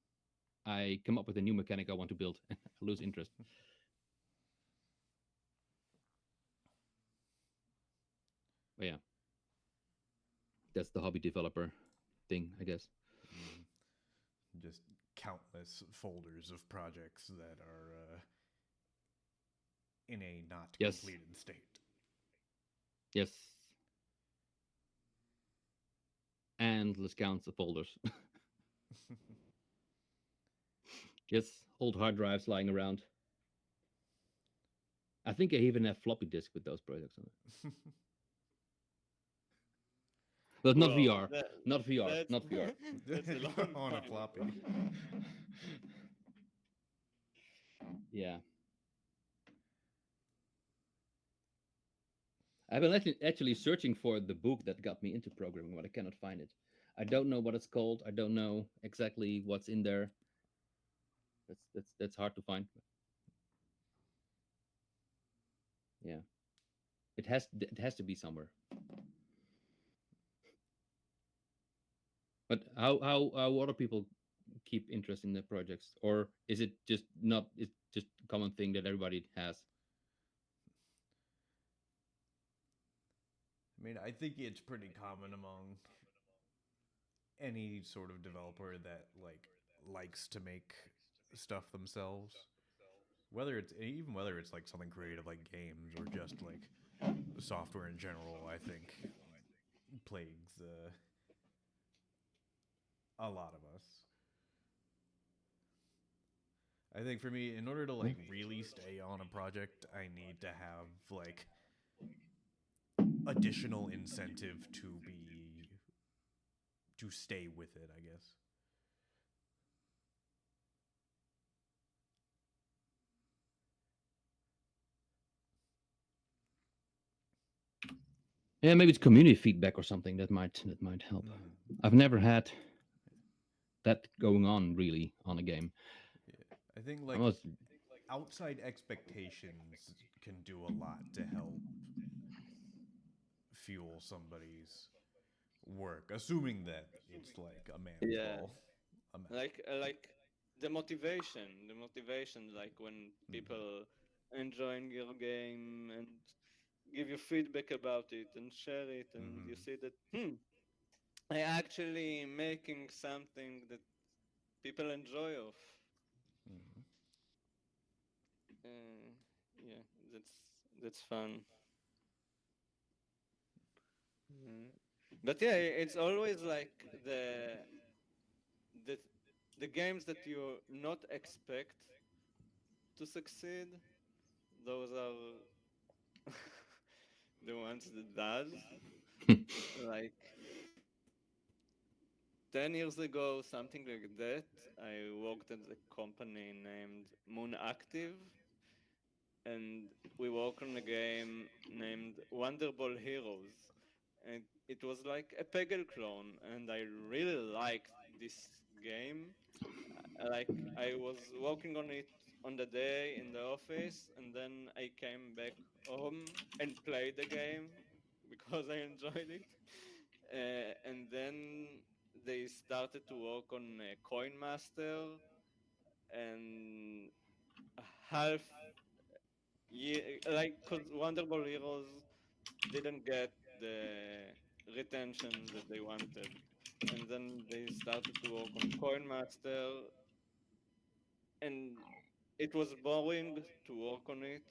I come up with a new mechanic I want to build. I lose interest. But yeah, that's the hobby developer thing, I guess. Mm-hmm. Just countless folders of projects that are in a not Yes. completed state. Yes. Endless counts of folders. Yes, old hard drives lying around. I think I even have floppy disk with those projects on it. But not Well, VR. Not VR. that's Not VR. that's a long On a time floppy. ago. Yeah. I've been actually searching for the book that got me into programming, but I cannot find it. I don't know what it's called. I don't know exactly what's in there. That's hard to find. Yeah, it has to be somewhere. But how other people keep interest in the projects, or is it just not? It's just a common thing that everybody has. I mean, I think it's pretty common among any sort of developer that likes to make stuff themselves. Whether it's like something creative like games or just like software in general, I think plagues a lot of us. I think for me, in order to like really stay on a project, I need to have like additional incentive to stay with it, I guess. Yeah, maybe it's community feedback or something that might help. I've never had that going on really on a game. Yeah. I think I like was outside expectations can do a lot to help fuel somebody's work, assuming that it's like a Yeah, manageable amount. like the motivation, like when people enjoying your game and give you feedback about it and share it, and you see that I actually making something that people enjoy of. Uh, yeah, that's fun. Mm. But yeah, it's always like the the games that you not expect to succeed. Those are the ones that does. Like 10 years ago, something like that, I worked at a company named Moon Active, and we worked on a game named Wonder Ball Heroes. And it was like a Peggle clone, and I really liked this game. Like I was working on it on the day in the office, and then I came back home and played the game because I enjoyed it. And then they started to work on Coin Master, and half year, like, cause Wonder Ball Heroes didn't get the retention that they wanted, and then they started to work on Coin Master, and it was boring to work on it,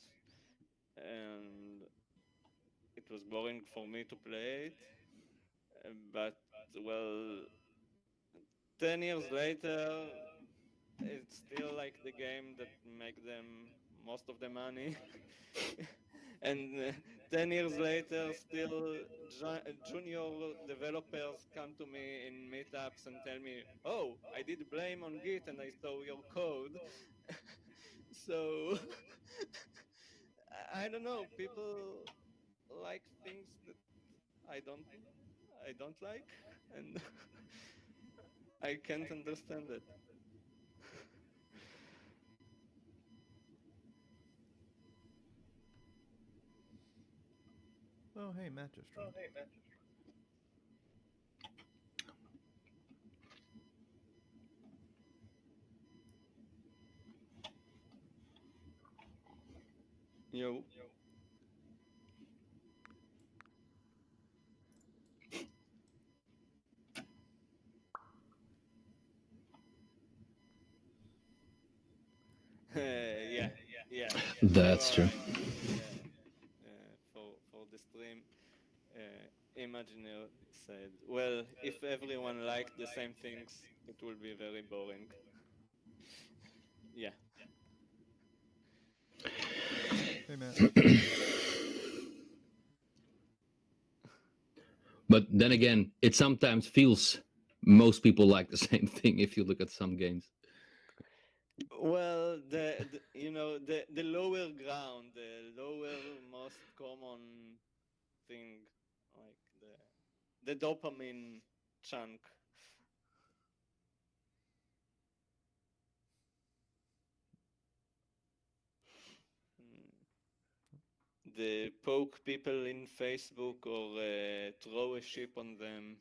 and it was boring for me to play it. But well, 10 years later, it's still like the game that make them most of the money. And 10 years later, still junior developers come to me in meetups and tell me, oh, I did blame on Git and I saw your code. So I don't know, people like things that I don't I don't like, and I can't understand it. Oh, hey, Matt just joined. Yo. Yeah, yeah, you That's are true. right. Imagineer said, "Well, if everyone liked the same things, it will be very boring." Yeah. Hey, Matt. But then again, it sometimes feels most people like the same thing if you look at some games. Well, the lower ground, the lower most common thing, like the dopamine chunk. Mm. The poke people in Facebook or throw a ship on them.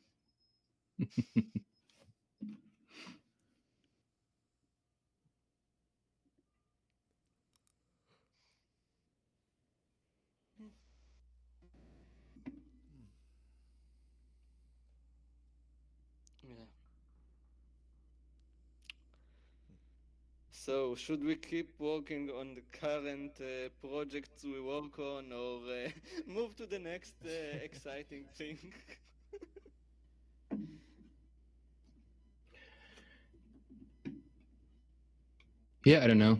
Yeah. So, should we keep working on the current projects we work on, or move to the next exciting thing? Yeah, I don't know.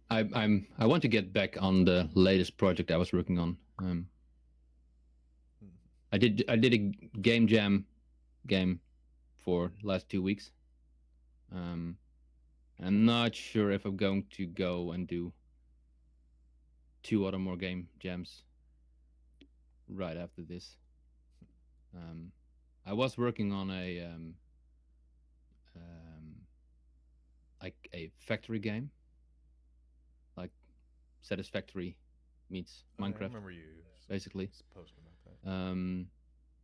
I want to get back on the latest project I was working on. I did a game jam game for the last 2 weeks. Um, I'm not sure if I'm going to go and do two other more game jams right after this. Um, I was working on um, like a factory game, like Satisfactory meets Oh, yeah, I Minecraft, remember you basically. posting about that.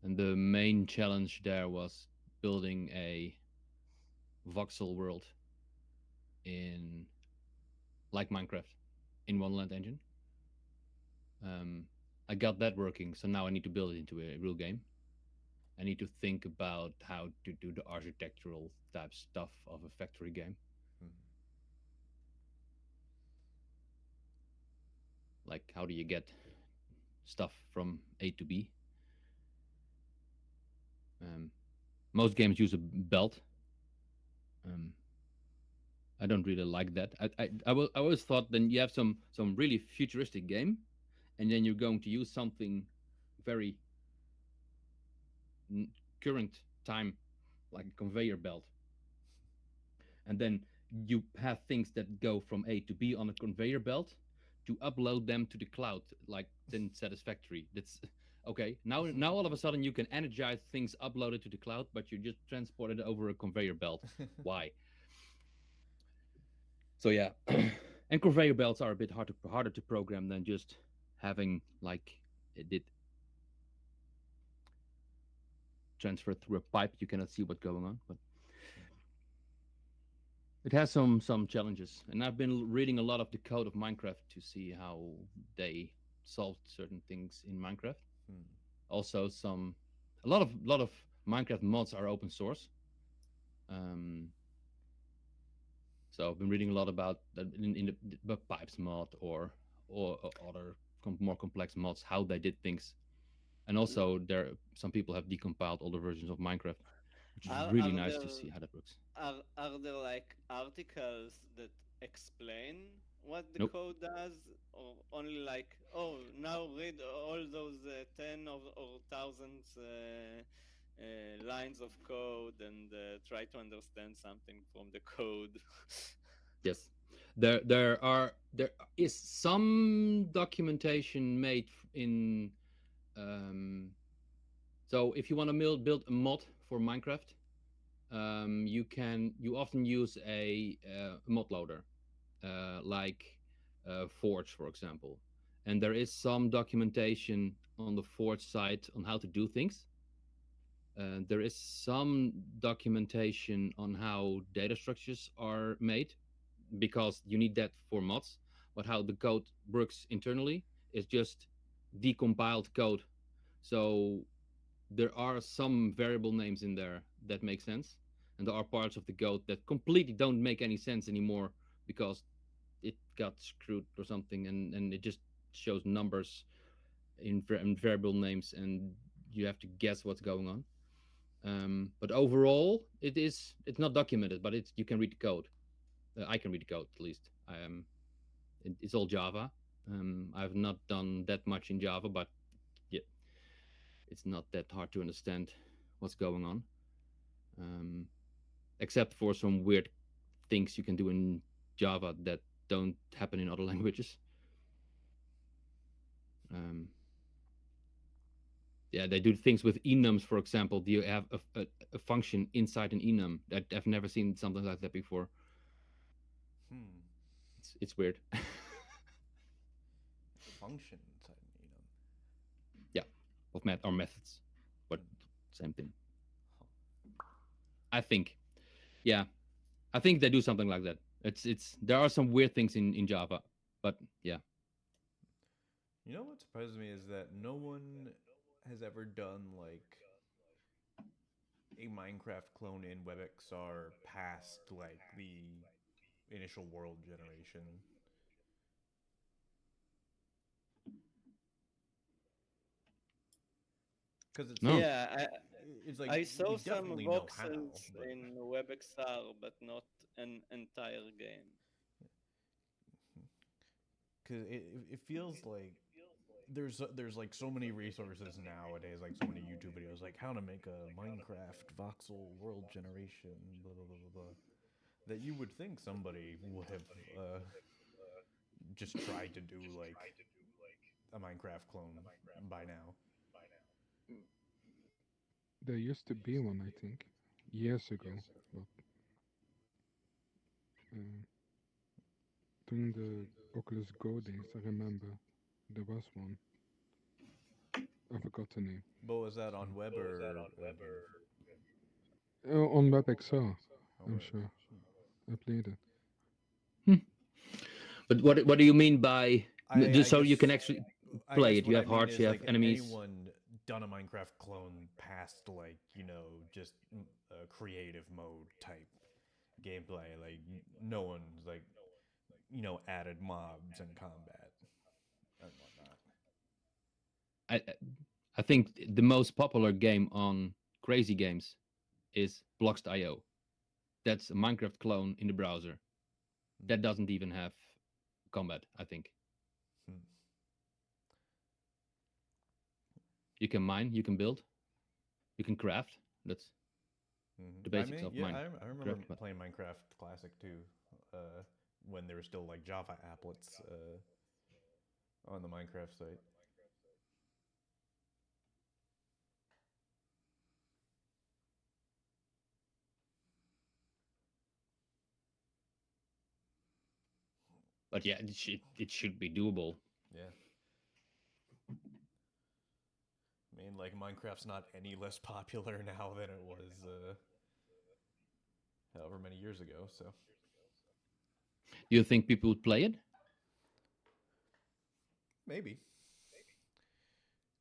And the main challenge there was building a voxel world in like Minecraft in one land engine. I got that working, so now I need to build it into a real game. I need to think about how to do the architectural type stuff of a factory game. Like, how do you get stuff from A to B? Most games use a belt. I don't really like that. I always thought then you have some really futuristic game, and then you're going to use something very current time, like a conveyor belt, and then you have things that go from A to B on a conveyor belt to upload them to the cloud, like then Satisfactory. That's okay. Now all of a sudden you can energize things uploaded to the cloud, but you just transport it over a conveyor belt. Why? So yeah, and conveyor belts are a bit harder to program than just having like it did transferred through a pipe. You cannot see what's going on, but it has some challenges. And I've been reading a lot of the code of Minecraft to see how they solved certain things in Minecraft. Also, a lot of Minecraft mods are open source. Um, so I've been reading a lot about in the pipes mod or other more complex mods, how they did things. And also, some people have decompiled older versions of Minecraft, which is really Are nice to there see how that works. are there like articles that explain what the Nope. code does, or only like, oh, now read all those ten or thousands lines of code and try to understand something from the code? Yes, there is some documentation made in. Um, so if you want to build a mod for Minecraft, you often use a mod loader, like Forge, for example. And there is some documentation on the Forge site on how to do things. There is some documentation on how data structures are made, because you need that for mods. But how the code works internally is just decompiled code. So there are some variable names in there that make sense, and there are parts of the code that completely don't make any sense anymore because it got screwed or something, and it just shows numbers in variable names, and you have to guess what's going on. But overall, it's not documented, but you can read the code. I can read the code at least. It's all Java. I've not done that much in Java, but yeah, it's not that hard to understand what's going on. Except for some weird things you can do in Java that don't happen in other languages. Um, yeah, they do things with enums, for example. Do you have a function inside an enum? I've never seen something like that before. It's weird. Function inside Meetup. Yeah, of or methods, but same thing. I think. Yeah, I think they do something like that. It's there are some weird things in Java, but yeah. You know what surprises me is that no one has ever done like a Minecraft clone in WebXR past like the initial world generation. Because it's No, like Yeah, it's like I we saw some definitely know how, voxels but in WebXR, but not an entire game. because it feels like there's like so many resources nowadays, like so many YouTube videos, like how to make a Minecraft voxel world generation, blah blah blah blah blah, that you would think somebody would have just tried to do like a Minecraft clone by now. There used to be one, I think, years ago, but uh, during the Oculus Go days, I remember there was one. I forgot the name. But was that So on web or on WebXR, on I'm web? sure I played it. but what do you mean by I so you can guess actually I play guess it? what You I have mean hearts, is you have like enemies. anyone done a Minecraft clone past like just a creative mode type gameplay. Like no one's like added mobs and combat and whatnot. I I think the most popular game on Crazy Games is Blocks.io. That's a Minecraft clone in the browser. That doesn't even have combat. I think Hmm. you can mine, you can build, you can craft. That's the I basics mean, of yeah, I remember Minecraft. But playing Minecraft Classic too, when there were still like Java applets on the Minecraft site. yeah, it should be doable. Yeah, I mean, like Minecraft's not any less popular now than it was however many years ago. So Do you think people would play it? maybe,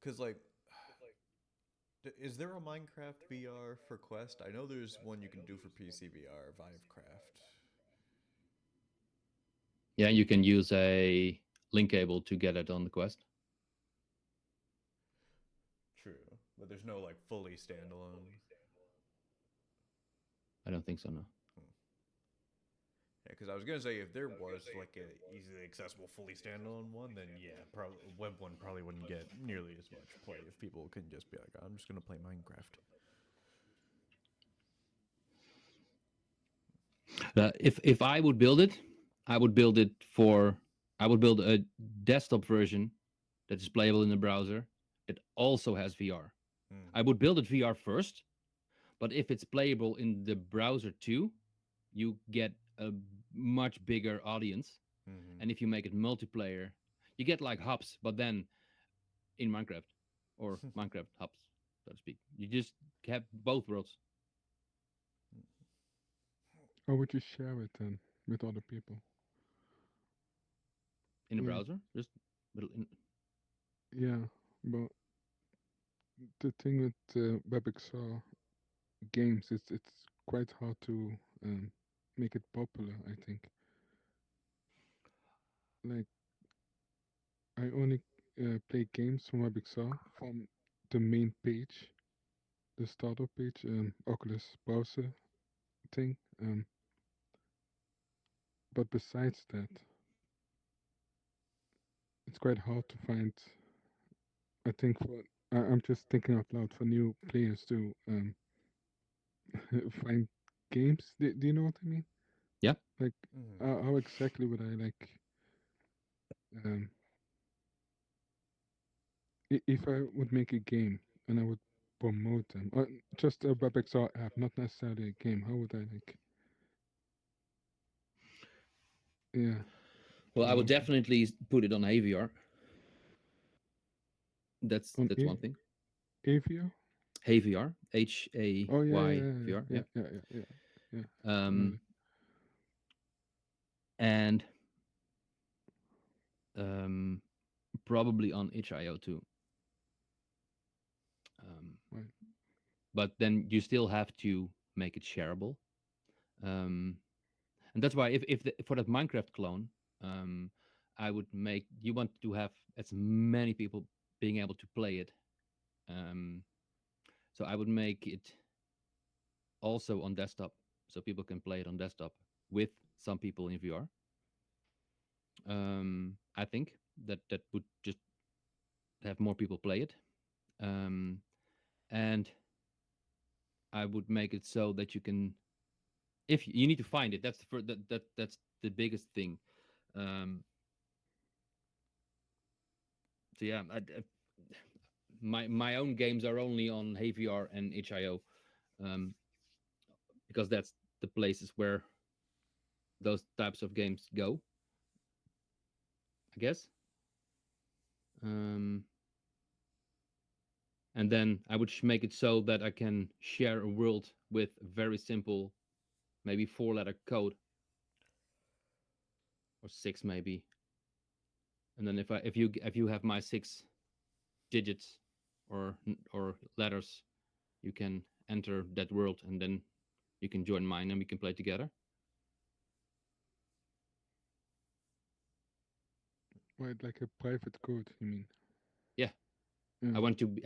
because like, is there a Minecraft VR for Quest? I know there's one you can do for PC VR, Vivecraft. Yeah, you can use a link cable to get it on the Quest. True, but there's no like fully standalone. I don't think so. No. Yeah, because I was gonna say if there was like a easily accessible, fully standalone one, then yeah, probably web one probably wouldn't get nearly as much play if people could just be like, I'm just gonna play Minecraft. If I would build it, I would build it for. I would build a desktop version that is playable in the browser that also has VR. I would build it VR first, but if it's playable in the browser too, you get a much bigger audience. And if you make it multiplayer, you get like hubs, but then in Minecraft or Minecraft hubs, so to speak. You just have both worlds Or would you share it then with other people? in the Like, browser. Just yeah, but the thing with WebXR games is it's quite hard to make it popular, I think. Like, I only play games from WebXR from the main page, the startup page, Oculus browser thing. But besides that, it's quite hard to find. I think I'm just thinking out loud for new players to find games. Do you know what I mean? Yeah. Like, Mm-hmm. how exactly would I like? Um, if I would make a game and I would promote them, or just a WebXR app, not necessarily a game, how would I like? Yeah, Well, I would promote it definitely put it on AVR. That's on one thing. Avio? HAVR, H A Oh yeah, Y yeah, V yeah, R. yeah, Yeah. yeah, yeah, yeah, yeah. I know Um, that. and um, probably on itch.io too. Um, Right. but then you still have to make it shareable. Um, and that's why for that Minecraft clone, um, I would make you want to have as many people being able to play it. Um, so I would make it also on desktop, so people can play it on desktop with some people in VR. I think that would just have more people play it, and I would make it so that you can, if you need to find it, that's that's the biggest thing. Um, so yeah, my own games are only on HVR and HIO, um, because that's the places where those types of games go, I guess. Um, and then I would make it so that I can share a world with very simple, maybe 4-letter code or 6 maybe. And then if you have my 6 digits or letters, you can enter that world, and then you can join mine and we can play together. Right, like a private code, you mean? Yeah. Yeah. I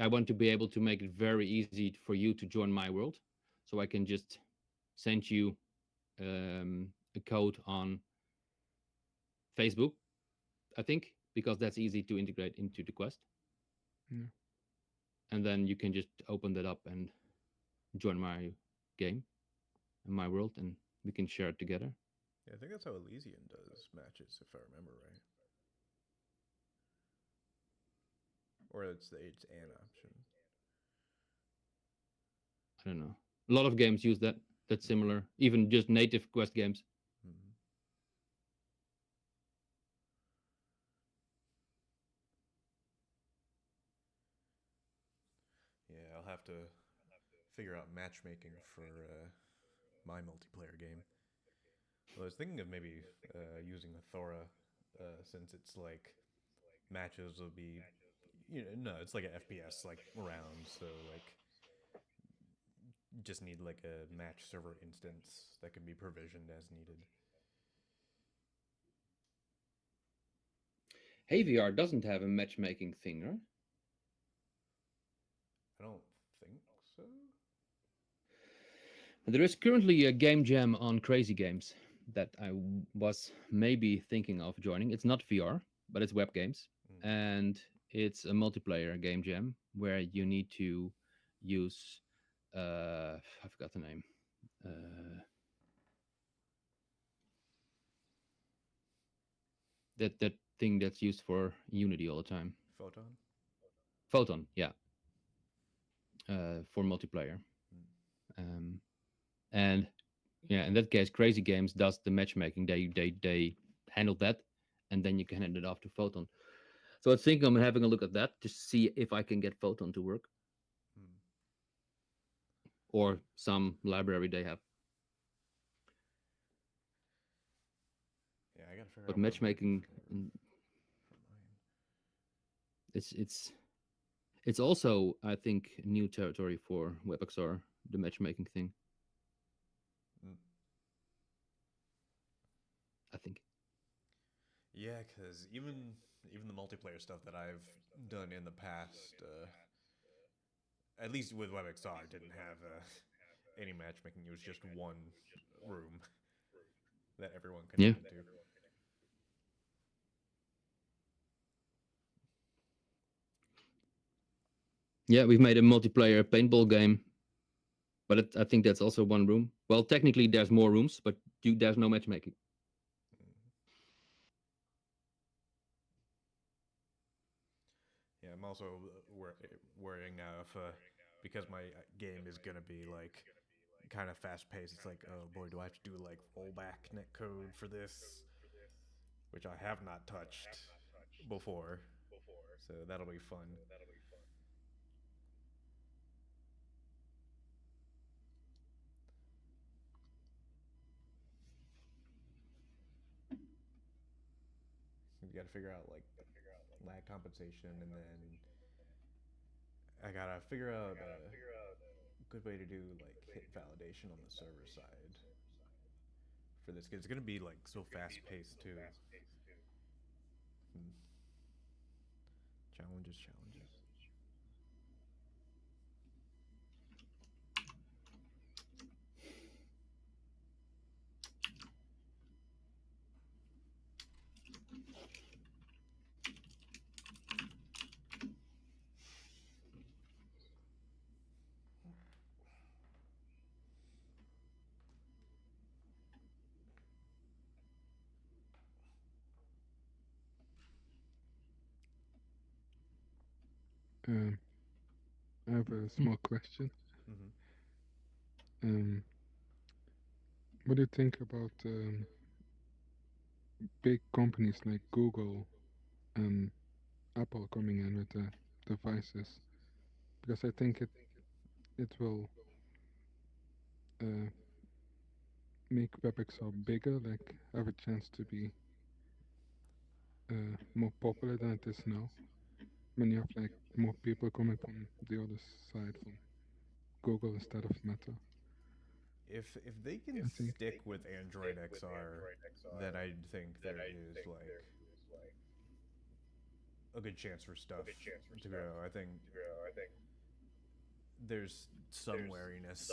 want to be able to make it very easy for you to join my world, so I can just send you a code on Facebook, I think, because that's easy to integrate into the Quest. Yeah. And then you can just open that up and join my game and my world, and we can share it together. Yeah, I think that's how Elysian does matches, if I remember right. Or it's an option. I don't know. A lot of games use that. That's similar. Even just native Quest games. Mm-hmm. Yeah, I'll have to figure out matchmaking for my multiplayer game. Well, I was thinking of maybe using Athora, since it's like matches will be, no, it's like an FPS like round, so like you just need like a match server instance that can be provisioned as needed. HVR doesn't have a matchmaking thing, right? I don't think so. There is currently a game jam on Crazy Games that I was maybe thinking of joining. It's not VR, but it's web games. Mm. And it's a multiplayer game jam where you need to use, I forgot the name. That thing that's used for Unity all the time. Photon? Photon, yeah. For multiplayer. Mm. And yeah, in that case, Crazy Games does the matchmaking. They handle that, and then you can hand it off to Photon. So I think I'm having a look at that to see if I can get Photon to work, or some library they have. Yeah, I gotta figure But out what I'm gonna do matchmaking, for mine. it's also, I think, new territory for WebXR, the matchmaking thing. Mm. I think. Yeah, because even even the multiplayer stuff that I've done in the past, at least with WebXR, didn't have any matchmaking. It was just one room that everyone Yeah. connected to. Yeah, we've made a multiplayer paintball game, but I think that's also one room. Well, technically there's more rooms, but there's no matchmaking. Yeah, I'm also worrying now if because my game is gonna be like kind of fast paced. It's like, oh boy, do I have to do like rollback netcode for this, which I have not touched before. So that'll be fun. You got to figure out like lag compensation, and then I gotta figure out a good way to do like hit validation on the server side for this. 'Cause it's gonna be like so fast paced too. Hmm. Challenges, challenges. I have a small question. Mm-hmm. What do you think about big companies like Google and Apple coming in with the devices? Because I think it will uh, make WebXR bigger, like have a chance to be more popular than it is now. When you have like more people coming from the other side, from Google instead of Meta. If they can I think. stick with Android XR, then I think there is like a good chance for stuff to grow. I think there's some wariness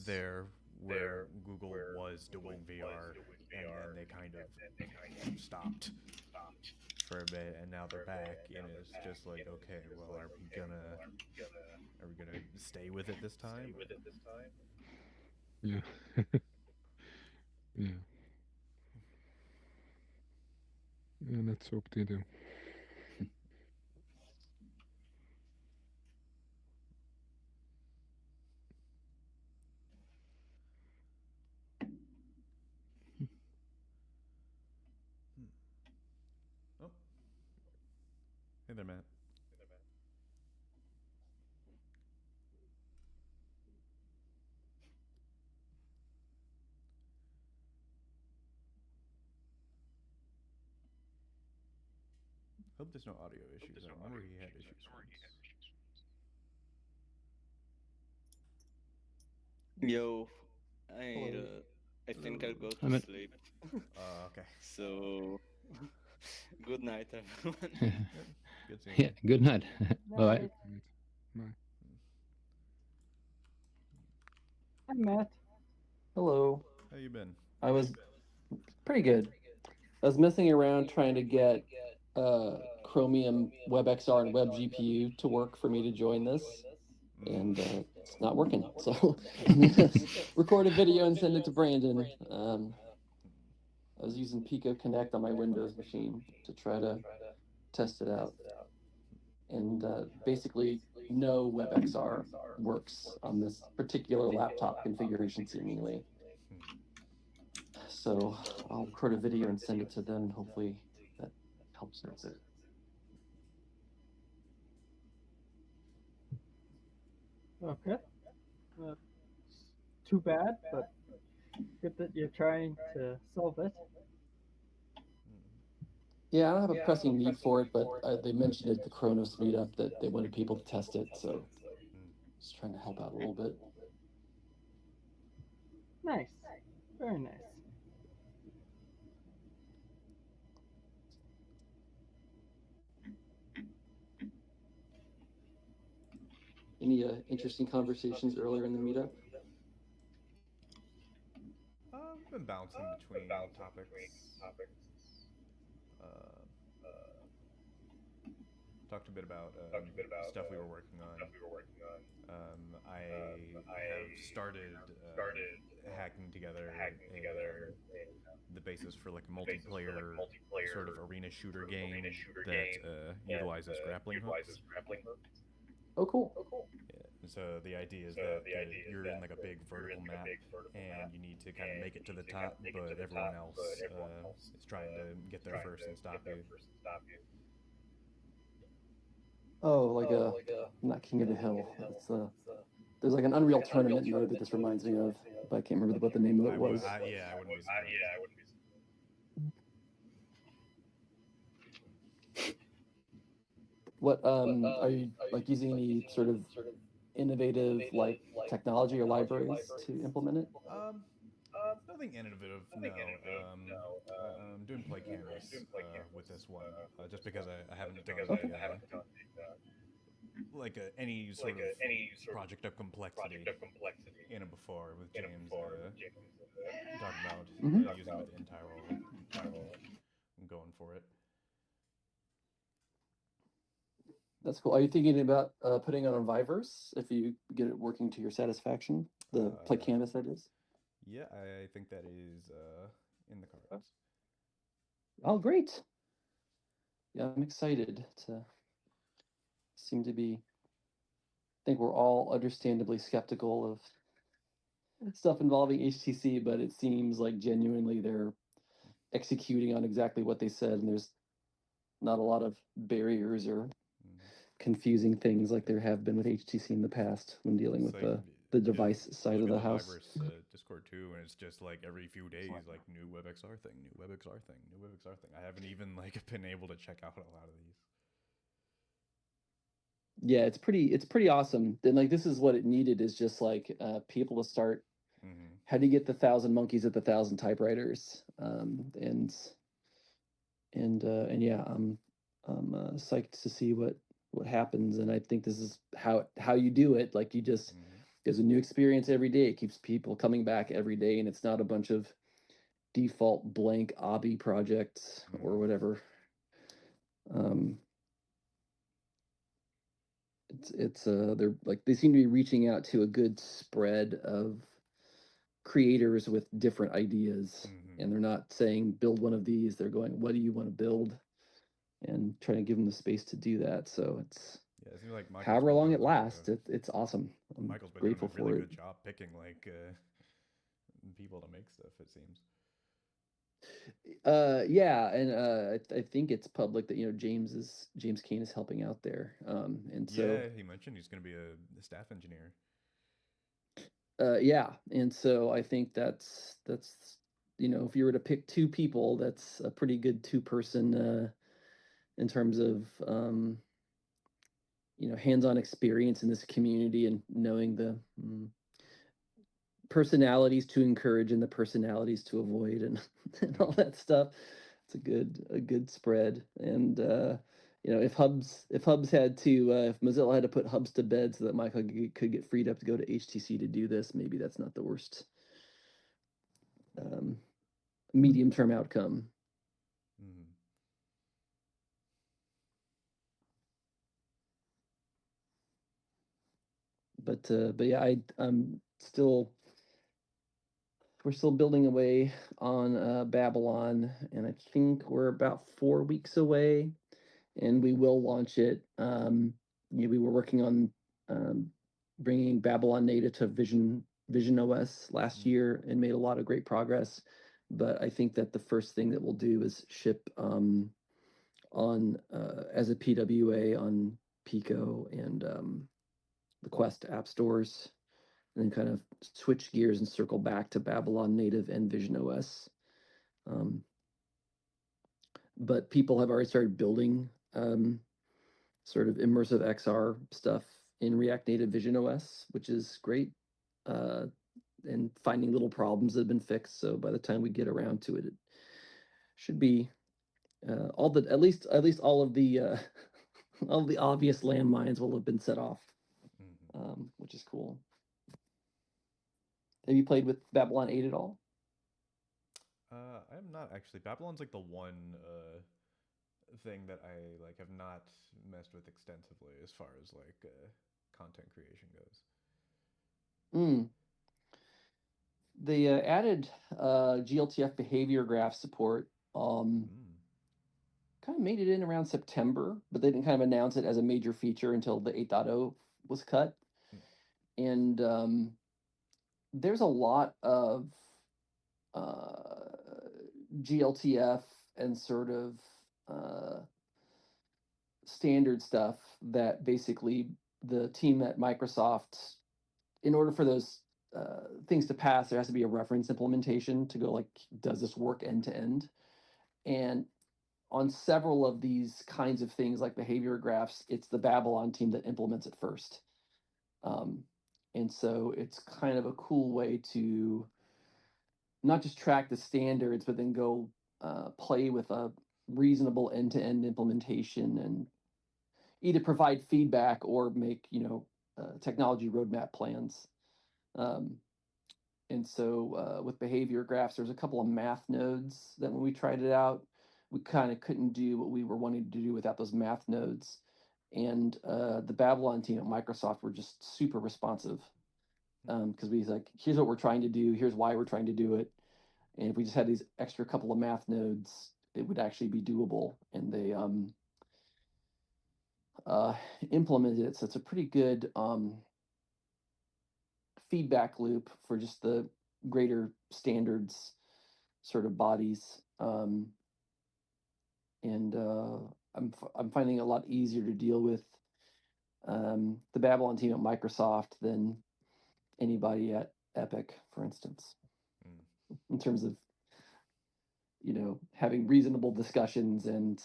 there where Google was doing VR and then they kind of stopped for a bit and now they're back and it's just like, okay, well, are we gonna stay with it this time? Or? Yeah. Yeah. Yeah, let's hope they do. Oh, hey there, Matt. Hope there's no audio issues. I remember he had issues once. Yo, Hello. I think I'll go I to mean, sleep. Okay. So, good night, everyone. Yeah, good seeing yeah. you. Good night. Bye. Night. Right. Bye. Hi, Matt. Hello. How you been? I was pretty good. I was messing around trying to get Chromium WebXR and WebGPU to work for me to join this, and it's not working. So I'm gonna record a video and send it to Brandon. I was using Pico Connect on my Windows machine to try to test it out, and basically no WebXR works on this particular laptop configuration seemingly. So I'll record a video and send it to them. Hopefully that helps fix it. Okay. Too bad, but good that you're trying to solve it. Yeah, I don't have a pressing need for it, but they mentioned at the Kronos meetup that they wanted people to test it, so just trying to help out a little bit. Nice. Very nice. Any interesting conversations earlier in the meetup? We've been bouncing between topics. Uh, Talked a bit about stuff we were working on. I have started hacking together the basis for like a multiplayer sort of arena shooter game that utilizes grappling hooks. Oh, cool. Yeah. So the idea is that you're in like a big vertical map, and you need to kind of make it to the top, but everyone else is trying to get there first and stop you. Oh, like not King of the Hill. It's there's like an Unreal Tournament mode that this reminds me of, but I can't remember what the name of it was. I wouldn't be surprised. What are you like using any sort of innovative like technology or libraries to implement it? Nothing innovative, no. I'm doing play canvas with this one, just because I haven't done any sort of project of complexity in it before with James talking about using it with Intyro. I'm going for it. That's cool. Are you thinking about putting it on Viverse if you get it working to your satisfaction? The play canvas, that is. Yeah, I think that is in the cards. Oh, great. Yeah, I'm excited to seem to be. I think we're all understandably skeptical of stuff involving HTC, but it seems like genuinely they're executing on exactly what they said, and there's not a lot of barriers or confusing things like there have been with HTC in the past when dealing with the device side of the house. Viverse Discord too, and it's just like every few days, like new WebXR thing, new WebXR thing, new WebXR thing. I haven't even like been able to check out a lot of these. Yeah, it's pretty awesome. And like this is what it needed is just like people to start. How do you get the 1,000 monkeys at the 1,000 typewriters? And yeah, I'm psyched to see what happens. And I think this is how you do it. Like you just there's a new experience every day. It keeps people coming back every day, and it's not a bunch of default blank obby projects or whatever. It's they're like they seem to be reaching out to a good spread of creators with different ideas, and they're not saying build one of these. They're going, what do you want to build, and trying to give them the space to do that. So it's it seems like however long it lasts, it's awesome. I'm Michael's been grateful doing a really for good job picking like people to make stuff. It seems. Yeah, and I think it's public that James Kane is helping out there, and so yeah, he mentioned he's going to be a staff engineer. Yeah, and so I think that's if you were to pick two people, that's a pretty good two-person in terms of hands-on experience in this community and knowing the personalities to encourage and the personalities to avoid and, and all that stuff. It's a good spread. And if Hubs had to if Mozilla had to put Hubs to bed so that Michael could get freed up to go to HTC to do this, maybe that's not the worst medium-term outcome. But yeah, we're still building away on Babylon, and I think we're about 4 weeks away, and we will launch it. We were working on bringing Babylon native to Vision OS last year and made a lot of great progress. But I think that the first thing that we'll do is ship on as a PWA on Pico and the Quest app stores, and then kind of switch gears and circle back to Babylon native and Vision OS. But people have already started building sort of immersive XR stuff in React Native Vision OS, which is great, and finding little problems that have been fixed. So by the time we get around to it, it should be at least all of the all of the obvious landmines will have been set off. which is cool. Have you played with Babylon 8 at all? I'm not actually. Babylon's like the one thing that I like have not messed with extensively as far as like content creation goes. Mm. They added GLTF behavior graph support. Kind of made it in around September, but they didn't kind of announce it as a major feature until the 8.0 was cut. And there's a lot of GLTF and sort of standard stuff that basically the team at Microsoft, in order for those things to pass, there has to be a reference implementation to go like, does this work end to end? And on several of these kinds of things like behavior graphs, it's the Babylon team that implements it first. And so it's kind of a cool way to not just track the standards, but then go play with a reasonable end-to-end implementation and either provide feedback or make technology roadmap plans. And so with behavior graphs, there's a couple of math nodes that when we tried it out, we kind of couldn't do what we were wanting to do without those math nodes. And the Babylon team at Microsoft were just super responsive because we was like, here's what we're trying to do, here's why we're trying to do it. And if we just had these extra couple of math nodes, it would actually be doable. And they implemented it. So it's a pretty good feedback loop for just the greater standards sort of bodies. And I'm finding it a lot easier to deal with the Babylon team at Microsoft than anybody at Epic, for instance, in terms of having reasonable discussions and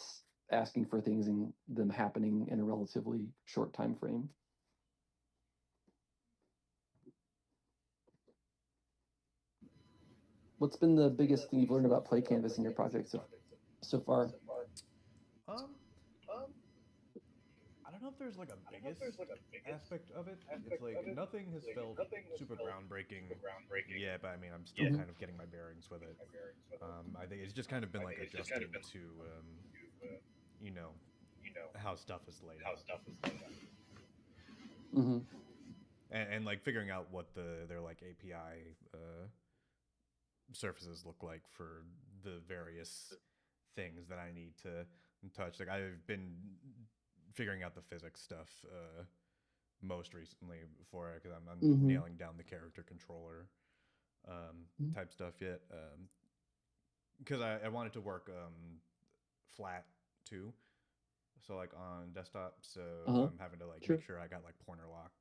asking for things and them happening in a relatively short time frame. What's been the biggest thing you've learned about Play Canvas in your project so far? I don't know if there's like a biggest aspect of it. It's like nothing has felt super groundbreaking yet, but I mean, I'm still kind of getting my bearings with it. I think it's just kind of been like adjusting to, how stuff is laid out. And like figuring out what their like API surfaces look like for the various things that I need to touch. Like I've been figuring out the physics stuff most recently for it because I'm nailing down the character controller type stuff yet. Because I wanted to work flat too. So like on desktop, so I'm having to like make sure I got like pointer lock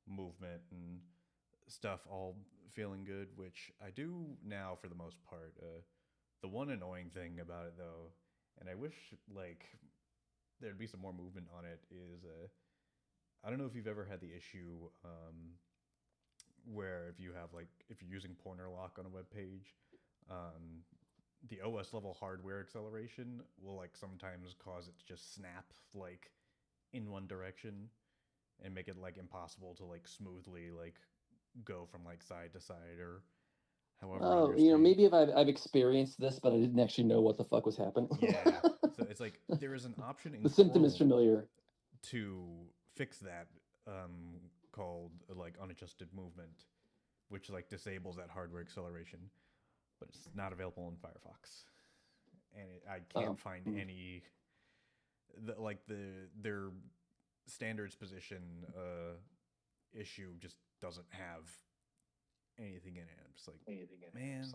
movement and stuff all feeling good, which I do now for the most part. The one annoying thing about it though, and I wish like there'd be some more movement on it, is I don't know if you've ever had the issue where if you're using pointer lock on a web page, the OS level hardware acceleration will like sometimes cause it to just snap like in one direction and make it like impossible to like smoothly like go from like side to side or however. Oh, maybe if I've experienced this, but I didn't actually know what the fuck was happening. Yeah. So it's like there is an option in the symptom is Chrome familiar to fix that, called like unadjusted movement, which like disables that hardware acceleration, but it's not available in Firefox, and I can't find any. Their standards position issue just doesn't have anything in it. I'm just like, man,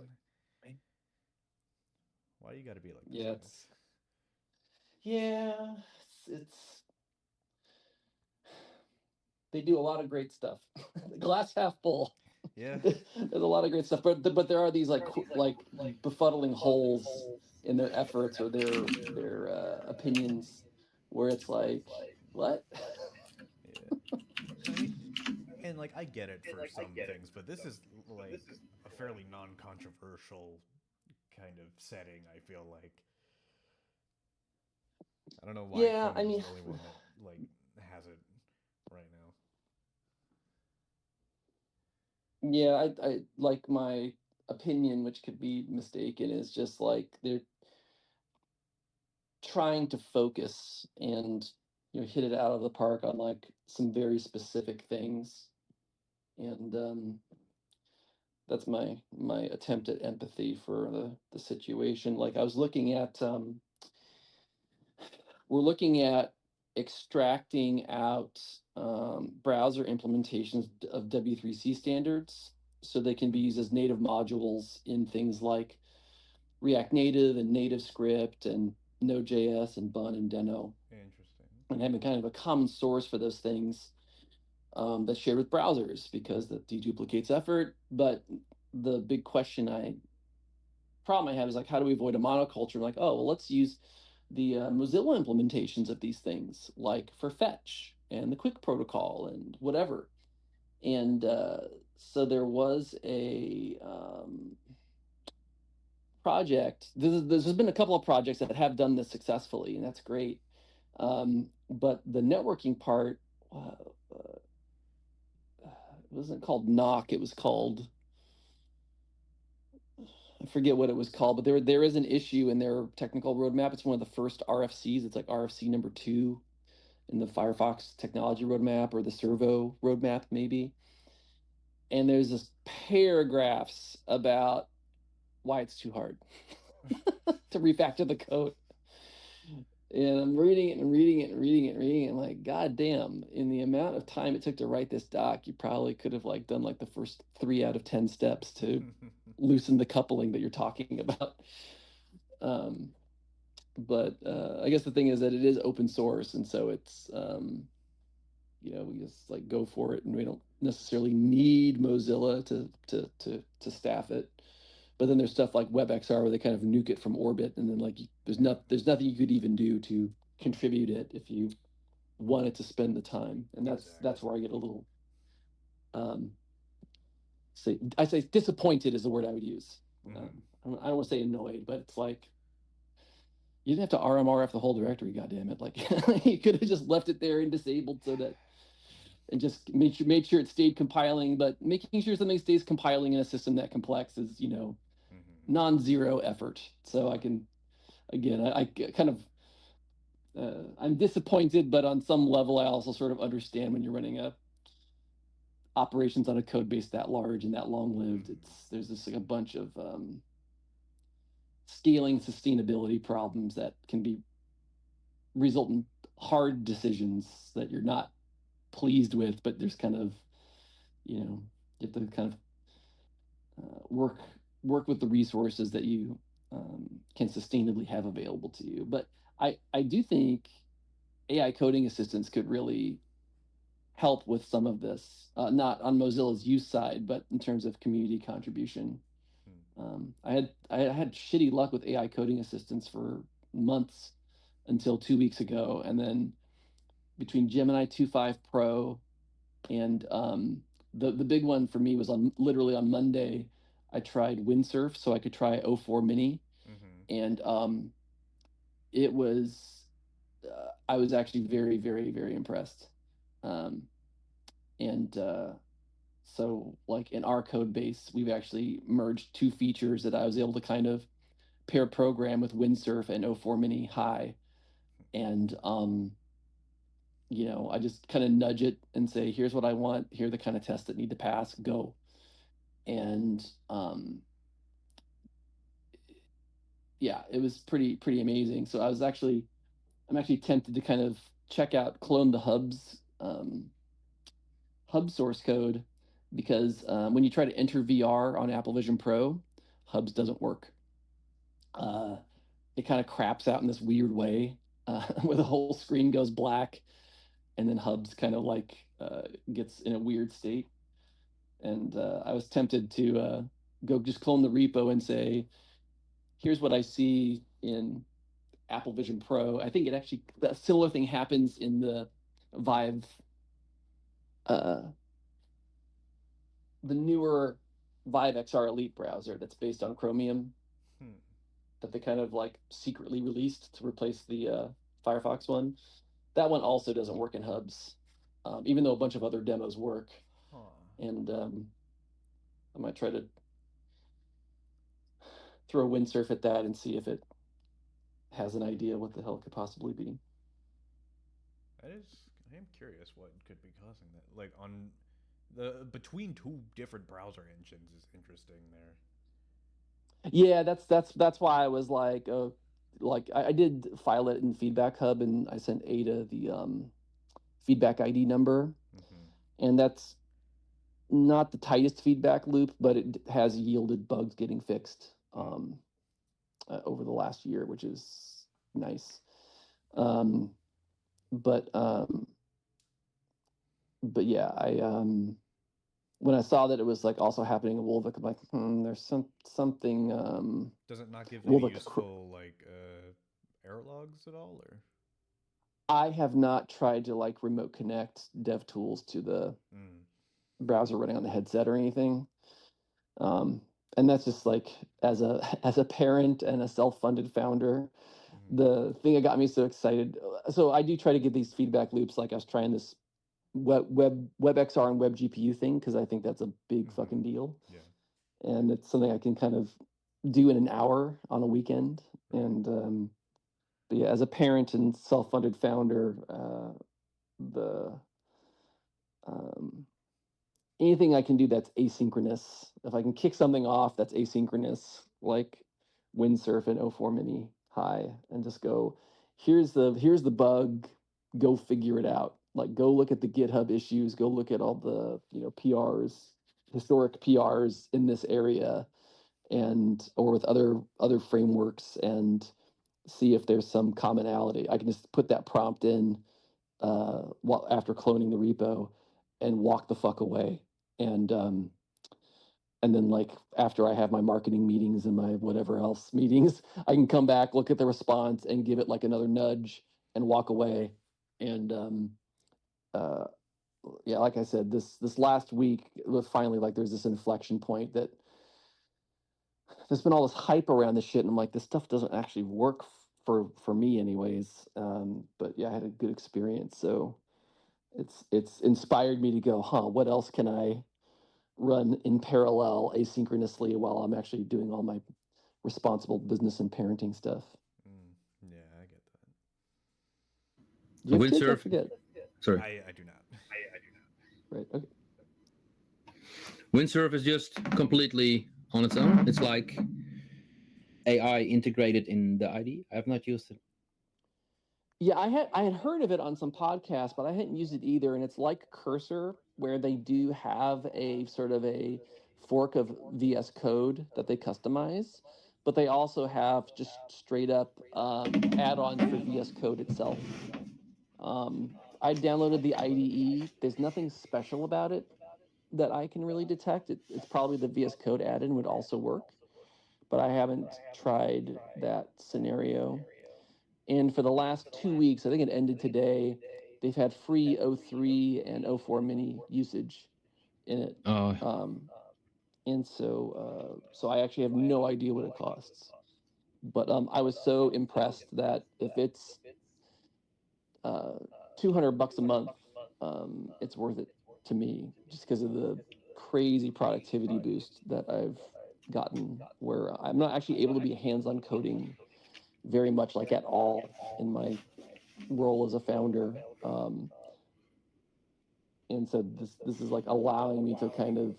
why you got to be like this? It's they do a lot of great stuff. Glass half full. Yeah, there's a lot of great stuff, but there are these like befuddling holes in their efforts or their opinions, where it's like, what? Yeah. I mean, and like I get it for some things, but this is like a fairly non-controversial kind of setting. I feel like I don't know why Chrome's the only one that like has it right now. Yeah, I like my opinion, which could be mistaken, is just like they're trying to focus and hit it out of the park on like some very specific things, and that's my attempt at empathy for the situation. Like I was looking at we're looking at extracting out browser implementations of W3C standards so they can be used as native modules in things like React Native and NativeScript and Node.js and Bun and Deno, Interesting. and having kind of a common source for those things that's shared with browsers because that deduplicates effort. But the big problem I have is like, how do we avoid a monoculture? Like, oh, well, let's use the Mozilla implementations of these things, like for fetch and the quick protocol and whatever. And so there was a project. There's been a couple of projects that have done this successfully, and that's great. But the networking part, it wasn't called knock. It was called, I forget what it was called, but there is an issue in their technical roadmap. It's one of the first RFCs. It's like RFC number 2 in the Firefox technology roadmap or the Servo roadmap, maybe. And there's this paragraphs about why it's too hard to refactor the code. And I'm reading it and reading it and reading it and reading it. I'm like, God damn, in the amount of time it took to write this doc, you probably could have like done like the first 3 out of 10 steps to loosen the coupling that you're talking about. But I guess the thing is that it is open source, and so it's we just like go for it, and we don't necessarily need Mozilla to staff it. But then there's stuff like WebXR where they kind of nuke it from orbit, and then like there's nothing you could even do to contribute it if you wanted to spend the time, and that's where I get a little I say disappointed is the word I would use. I don't want to say annoyed, but it's like you didn't have to RMRF the whole directory, goddamn it! Like you could have just left it there and disabled so that, and just made sure it stayed compiling. But making sure something stays compiling in a system that complex is non-zero effort. So I can, again, I kind of I'm disappointed, but on some level, I also sort of understand when you're running operations on a code base that large and that long lived. There's just like a bunch of scaling sustainability problems that can be result in hard decisions that you're not pleased with, but there's kind of you have to kind of work with the resources that you can sustainably have available to you. But I do think AI coding assistants could really help with some of this, not on Mozilla's use side, but in terms of community contribution. I had shitty luck with AI coding assistants for months until 2 weeks ago, and then between Gemini 2.5 Pro and the big one for me was literally on Monday. I tried Windsurf so I could try O4 Mini, and it was I was actually very, very, very impressed. And so like in our code base, we've actually merged 2 features that I was able to kind of pair program with Windsurf and O4 Mini High. And I just kind of nudge it and say, here's what I want, here are the kind of tests that need to pass, go. And yeah, it was pretty amazing. So I'm actually tempted to kind of check out clone the hub source code, because when you try to enter VR on Apple Vision Pro, hubs doesn't work. It kind of craps out in this weird way where the whole screen goes black, and then hubs kind of like gets in a weird state. And I was tempted to go just clone the repo and say, here's what I see in Apple Vision Pro. I think a similar thing happens in the Vive, the newer Vive XR Elite browser that's based on Chromium, that they kind of like secretly released to replace the Firefox one. That one also doesn't work in hubs, even though a bunch of other demos work. And I might try to throw windsurf at that and see if it has an idea what the hell it could possibly be. I am curious what could be causing that. Like on the between two different browser engines is interesting there. Yeah, that's why I was like I did file it in Feedback Hub, and I sent Ada the feedback ID number, and that's not the tightest feedback loop, but it has yielded bugs getting fixed over the last year, which is nice. But yeah, I when I saw that it was like also happening in Wolvik, I'm like, there's something. Does it not give any Wolvik useful like error logs at all, or? I have not tried to like remote connect DevTools to the browser running on the headset or anything. And that's just like as a parent and a self-funded founder, the thing that got me so excited. So I do try to get these feedback loops. Like I was trying this WebXR and WebGPU thing because I think that's a big fucking deal. Yeah. And it's something I can kind of do in an hour on a weekend. And but yeah, as a parent and self-funded founder, the anything I can do that's asynchronous. If I can kick something off that's asynchronous, like windsurf and O4 Mini High, and just go, here's the bug, go figure it out. Like go look at the GitHub issues, go look at all the PRs, historic PRs in this area, and or with other frameworks, and see if there's some commonality. I can just put that prompt in after cloning the repo and walk the fuck away. And then like after I have my marketing meetings and my whatever else meetings, I can come back, look at the response, and give it like another nudge and walk away. And yeah, like I said, this last week was finally like there's this inflection point that there's been all this hype around this shit, and I'm like, this stuff doesn't actually work for me anyways. But yeah, I had a good experience, so it's inspired me to go, what else can I run in parallel asynchronously while I'm actually doing all my responsible business and parenting stuff. Yeah, I get that. Do you have kids? I Windsurf. forget. Sorry. I do not. Right. Okay. Windsurf is just completely on its own. It's like AI integrated in the IDE. I have not used it. Yeah, I had heard of it on some podcasts, but I hadn't used it either. And it's like Cursor, where they do have a sort of a fork of VS Code that they customize, but they also have just straight up add-ons for VS Code itself. I downloaded the IDE. There's nothing special about it that I can really detect. It's probably the VS Code add-in would also work, but I haven't tried that scenario. And for the last 2 weeks, I think it ended today, they've had free O3 and O4 mini usage in it. And so I actually have no idea what it costs. But I was so impressed that if it's $200 a month, it's worth it to me just because of the crazy productivity boost that I've gotten, where I'm not actually able to be hands-on coding very much, like at all, in my role as a founder. And so this is like allowing me to kind of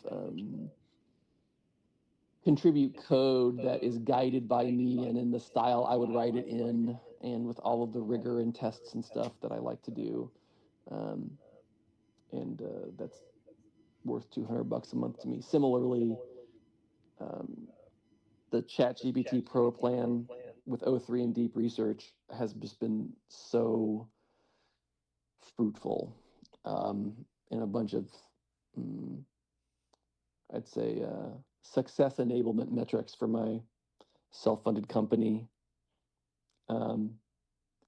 contribute code that is guided by me and in the style I would write it in, and with all of the rigor and tests and stuff that I like to do. And that's worth $200 a month to me. Similarly, the ChatGPT Pro plan with O3 and deep research has just been so fruitful in a bunch of, I'd say, success enablement metrics for my self-funded company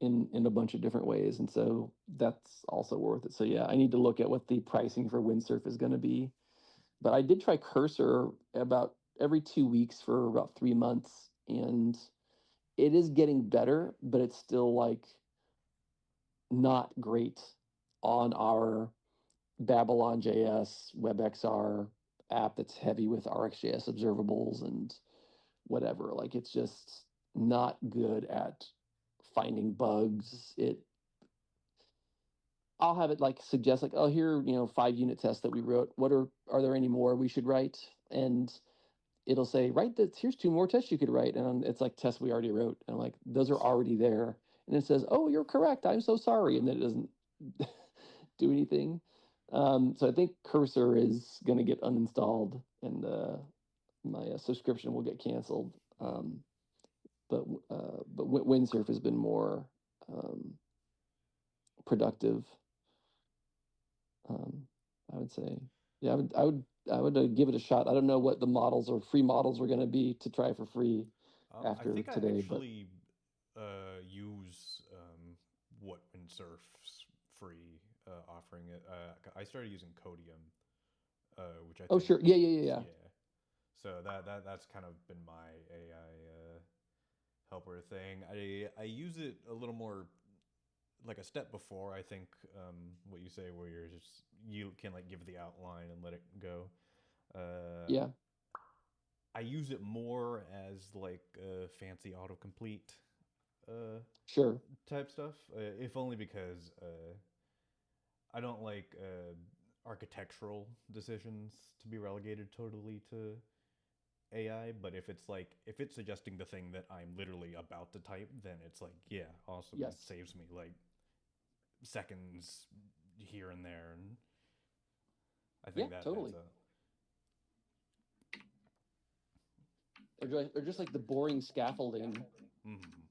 in a bunch of different ways. And so that's also worth it. So yeah, I need to look at what the pricing for windsurf is going to be. But I did try Cursor about every 2 weeks for about 3 months, and it is getting better, but it's still like not great on our Babylon JS, WebXR app that's heavy with RxJS observables and whatever. Like it's just not good at finding bugs. I'll have it like suggest like, oh, here, 5 unit tests that we wrote. Are there any more we should write? And it'll say, write this, here's 2 more tests you could write. And it's like tests we already wrote. And I'm like, those are already there. And it says, oh, you're correct. I'm so sorry. And then it doesn't do anything. So I think Cursor is going to get uninstalled and my subscription will get canceled. But Windsurf has been more productive. I would say, yeah, I would give it a shot. I don't know what the models or free models are going to be to try for free after I think today. I actually use what Windsurf's free offering it. I started using Codium, which I think, sure, yeah. So that's kind of been my AI helper thing. I use it a little more like a step before, I think, what you say, where you can like give the outline and let it go. Yeah. I use it more as like fancy autocomplete Sure. type stuff, if only because I don't like architectural decisions to be relegated totally to AI. But if it's suggesting the thing that I'm literally about to type, then it's like, yeah, awesome. Yes. It saves me like seconds here and there, and I think totally. that's Or just like the boring scaffolding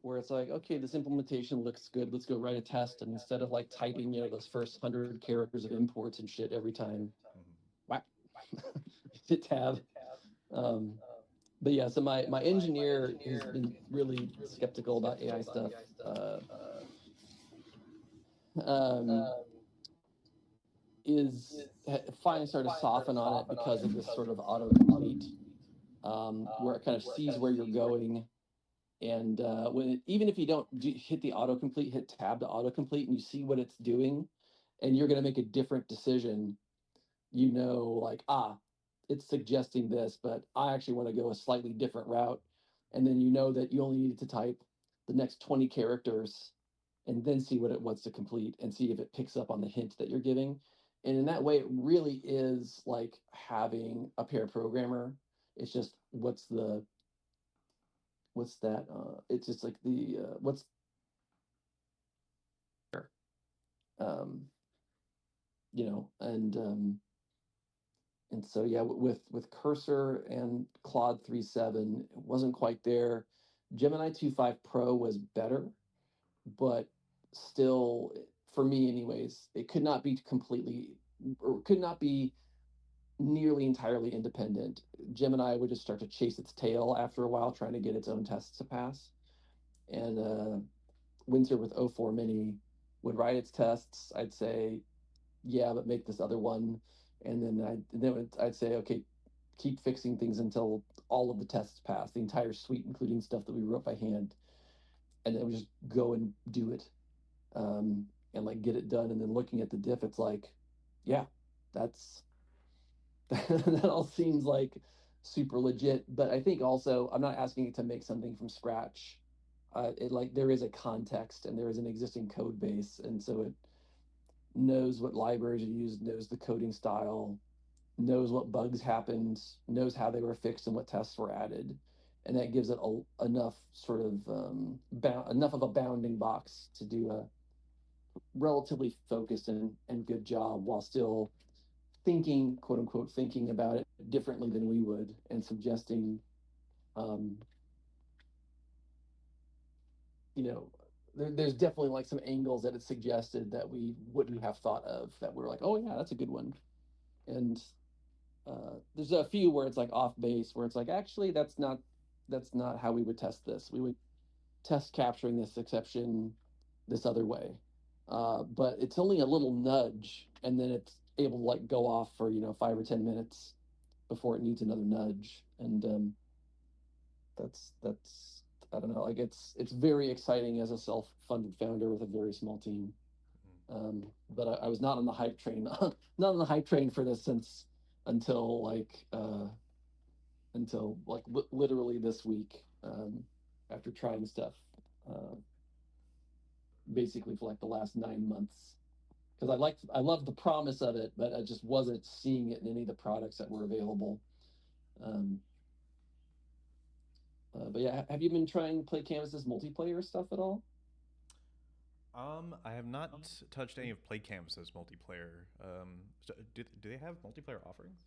where it's like, okay, this implementation looks good. Let's go write a test. And instead of like typing, those first 100 characters of imports and shit every time, whack, hit tab. But yeah, so my engineer has been really skeptical about AI stuff. Is finally started to soften on it because of this sort of autocomplete, where it kind of sees where you're going. And even if you don't hit the autocomplete, hit tab to autocomplete, and you see what it's doing, and you're going to make a different decision, like, it's suggesting this, but I actually want to go a slightly different route. And then that you only needed to type the next 20 characters and then see what it wants to complete and see if it picks up on the hint that you're giving. And in that way, it really is like having a pair programmer. It's just what's that? It's just like the what's um, and so yeah, with Cursor and Claude 3.7, it wasn't quite there. Gemini 2.5 Pro was better, but still, for me anyways, it could not be nearly entirely independent. Gemini would just start to chase its tail after a while, trying to get its own tests to pass. And Windsurf with O4 Mini would write its tests. I'd say, yeah, but make this other one. And then I'd say, okay, keep fixing things until all of the tests pass, the entire suite, including stuff that we wrote by hand. And then we just go and do it, and like get it done. And then looking at the diff, it's like, yeah, that's that all seems like super legit. But I think also I'm not asking it to make something from scratch. There is a context and there is an existing code base, and so it knows what libraries are used, knows the coding style, knows what bugs happened, knows how they were fixed and what tests were added, and that gives it enough sort of enough of a bounding box to do a relatively focused and good job while still thinking, quote unquote, thinking about it differently than we would and suggesting, um, there's definitely like some angles that it suggested that we wouldn't have thought of that we're like, oh yeah, that's a good one. And there's a few where it's like off base, where it's like, actually, that's not how we would test this. We would test capturing this exception this other way. But it's only a little nudge, and then it's able to like go off for 5 or 10 minutes before it needs another nudge. And that's I don't know, like it's very exciting as a self-funded founder with a very small team. But I was not on the hype train, not on the hype train for this since until literally this week, after trying stuff basically for like the last 9 months, because I loved the promise of it, but I just wasn't seeing it in any of the products that were available. But yeah, have you been trying Play Canvas's multiplayer stuff at all? I have not touched any of Play Canvas's multiplayer. So do they have multiplayer offerings?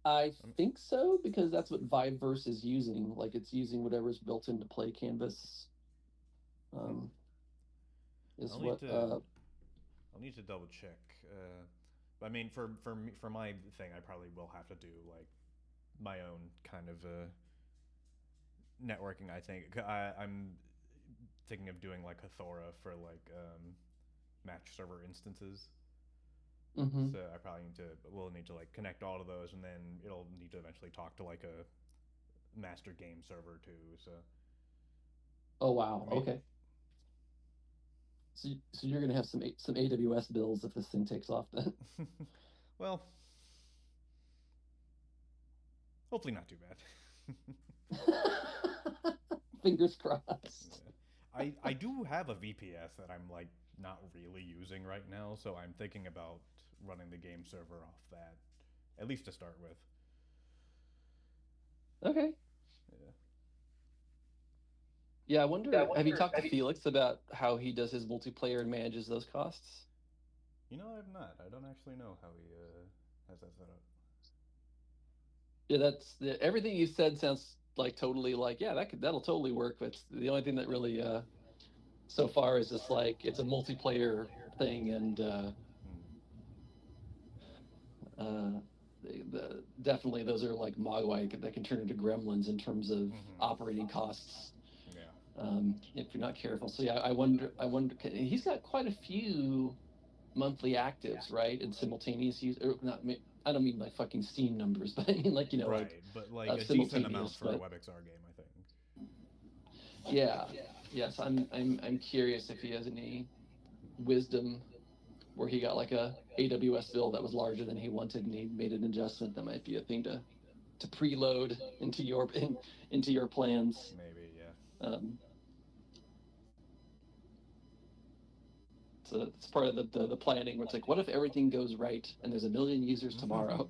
I think so, because that's what Viveverse is using. Like, it's using whatever's built into Play Canvas. Is what I'll need to double check. I mean, for my thing, I probably will have to do like my own kind of networking. I think I'm thinking of doing like Hathora for like match server instances. Mm-hmm. So I probably will need to like connect all of those, and then it'll need to eventually talk to like a master game server too. So. Oh wow! Okay. So you're gonna have some AWS bills if this thing takes off then. Well, hopefully not too bad. Fingers crossed. Yeah. I do have a VPS that I'm like not really using right now, so I'm thinking about running the game server off that, at least to start with. Okay. Yeah, I wonder, have you talked to Felix about how he does his multiplayer and manages those costs? You know, I have not. I don't actually know how he has that set up. Yeah, everything you said sounds like totally like, yeah, that'll totally work. But the only thing that really so far is just like it's a multiplayer thing, and definitely those are like Mogwai that can turn into gremlins in terms of operating costs. Yeah. If you're not careful. So yeah, I wonder. He's got quite a few monthly actives, right? And simultaneous use. Or not. I don't mean like fucking Steam numbers, but I mean like right, like but like a decent amount for a WebXR game, I think. Yeah. Yes, I'm curious if he has any wisdom where he got like a AWS bill that was larger than he wanted and he made an adjustment. That might be a thing to preload into your plans. Maybe, yeah. So it's part of the planning where it's like, what if everything goes right and there's 1 million users tomorrow?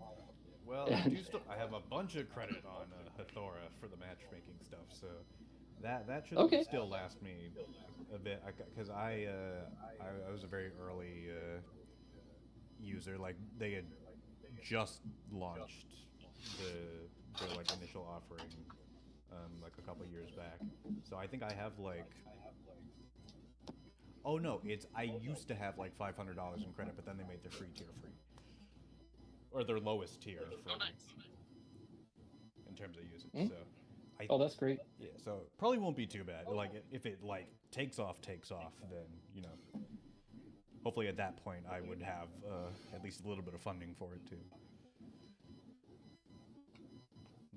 Well, I have a bunch of credit on Hathora for the matchmaking stuff, so that should still last me a bit, because I was a very early user. Like, they had just launched their like initial offering like a couple years back, so I think I have like, oh no, I used to have like $500 in credit, but then they made their free tier free, or their lowest tier free. In terms of usage. So that's great. Yeah, so probably won't be too bad. Like, if it like takes off, then, you know, hopefully at that point I would have at least a little bit of funding for it too.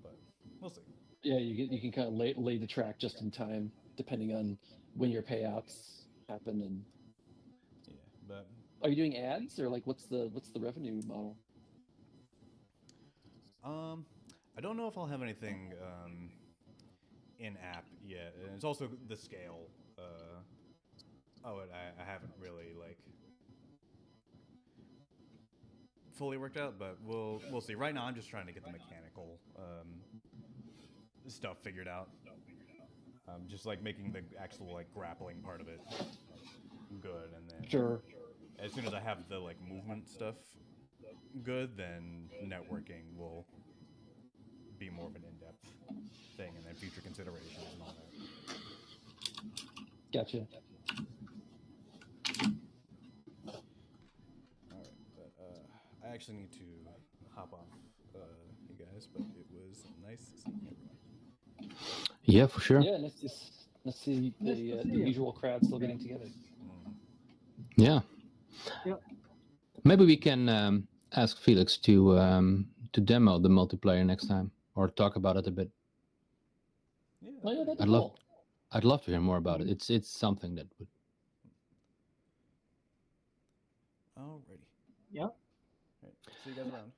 But we'll see. Yeah, you can kind of lay the track just in time, depending on when your payouts happen. And yeah, but are you doing ads, or like what's the revenue model? I don't know if I'll have anything in app yet, and it's also the scale. I haven't really like fully worked out, but we'll see. Right now, I'm just trying to get the mechanical stuff figured out. Just like making the actual like grappling part of it good, and then as soon as I have the like movement stuff good, then networking will be more of an in-depth thing, and then future considerations and all that. Gotcha. All right, but I actually need to hop off, you guys. But it was nice seeing everyone. Yeah, for sure. Yeah, let's see the usual crowd still getting together. Yeah. Yep. Maybe we can ask Felix to demo the multiplayer next time, or talk about it a bit. Yeah, I'd love to hear more about it. It's something that would. Alrighty. Yep. Right. See you guys around.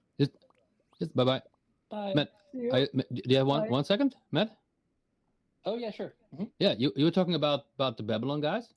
Just bye-bye. Bye. Matt, See you. do you have Bye. one second, Matt? Oh yeah, sure. Yeah, you were talking about the Babylon guys.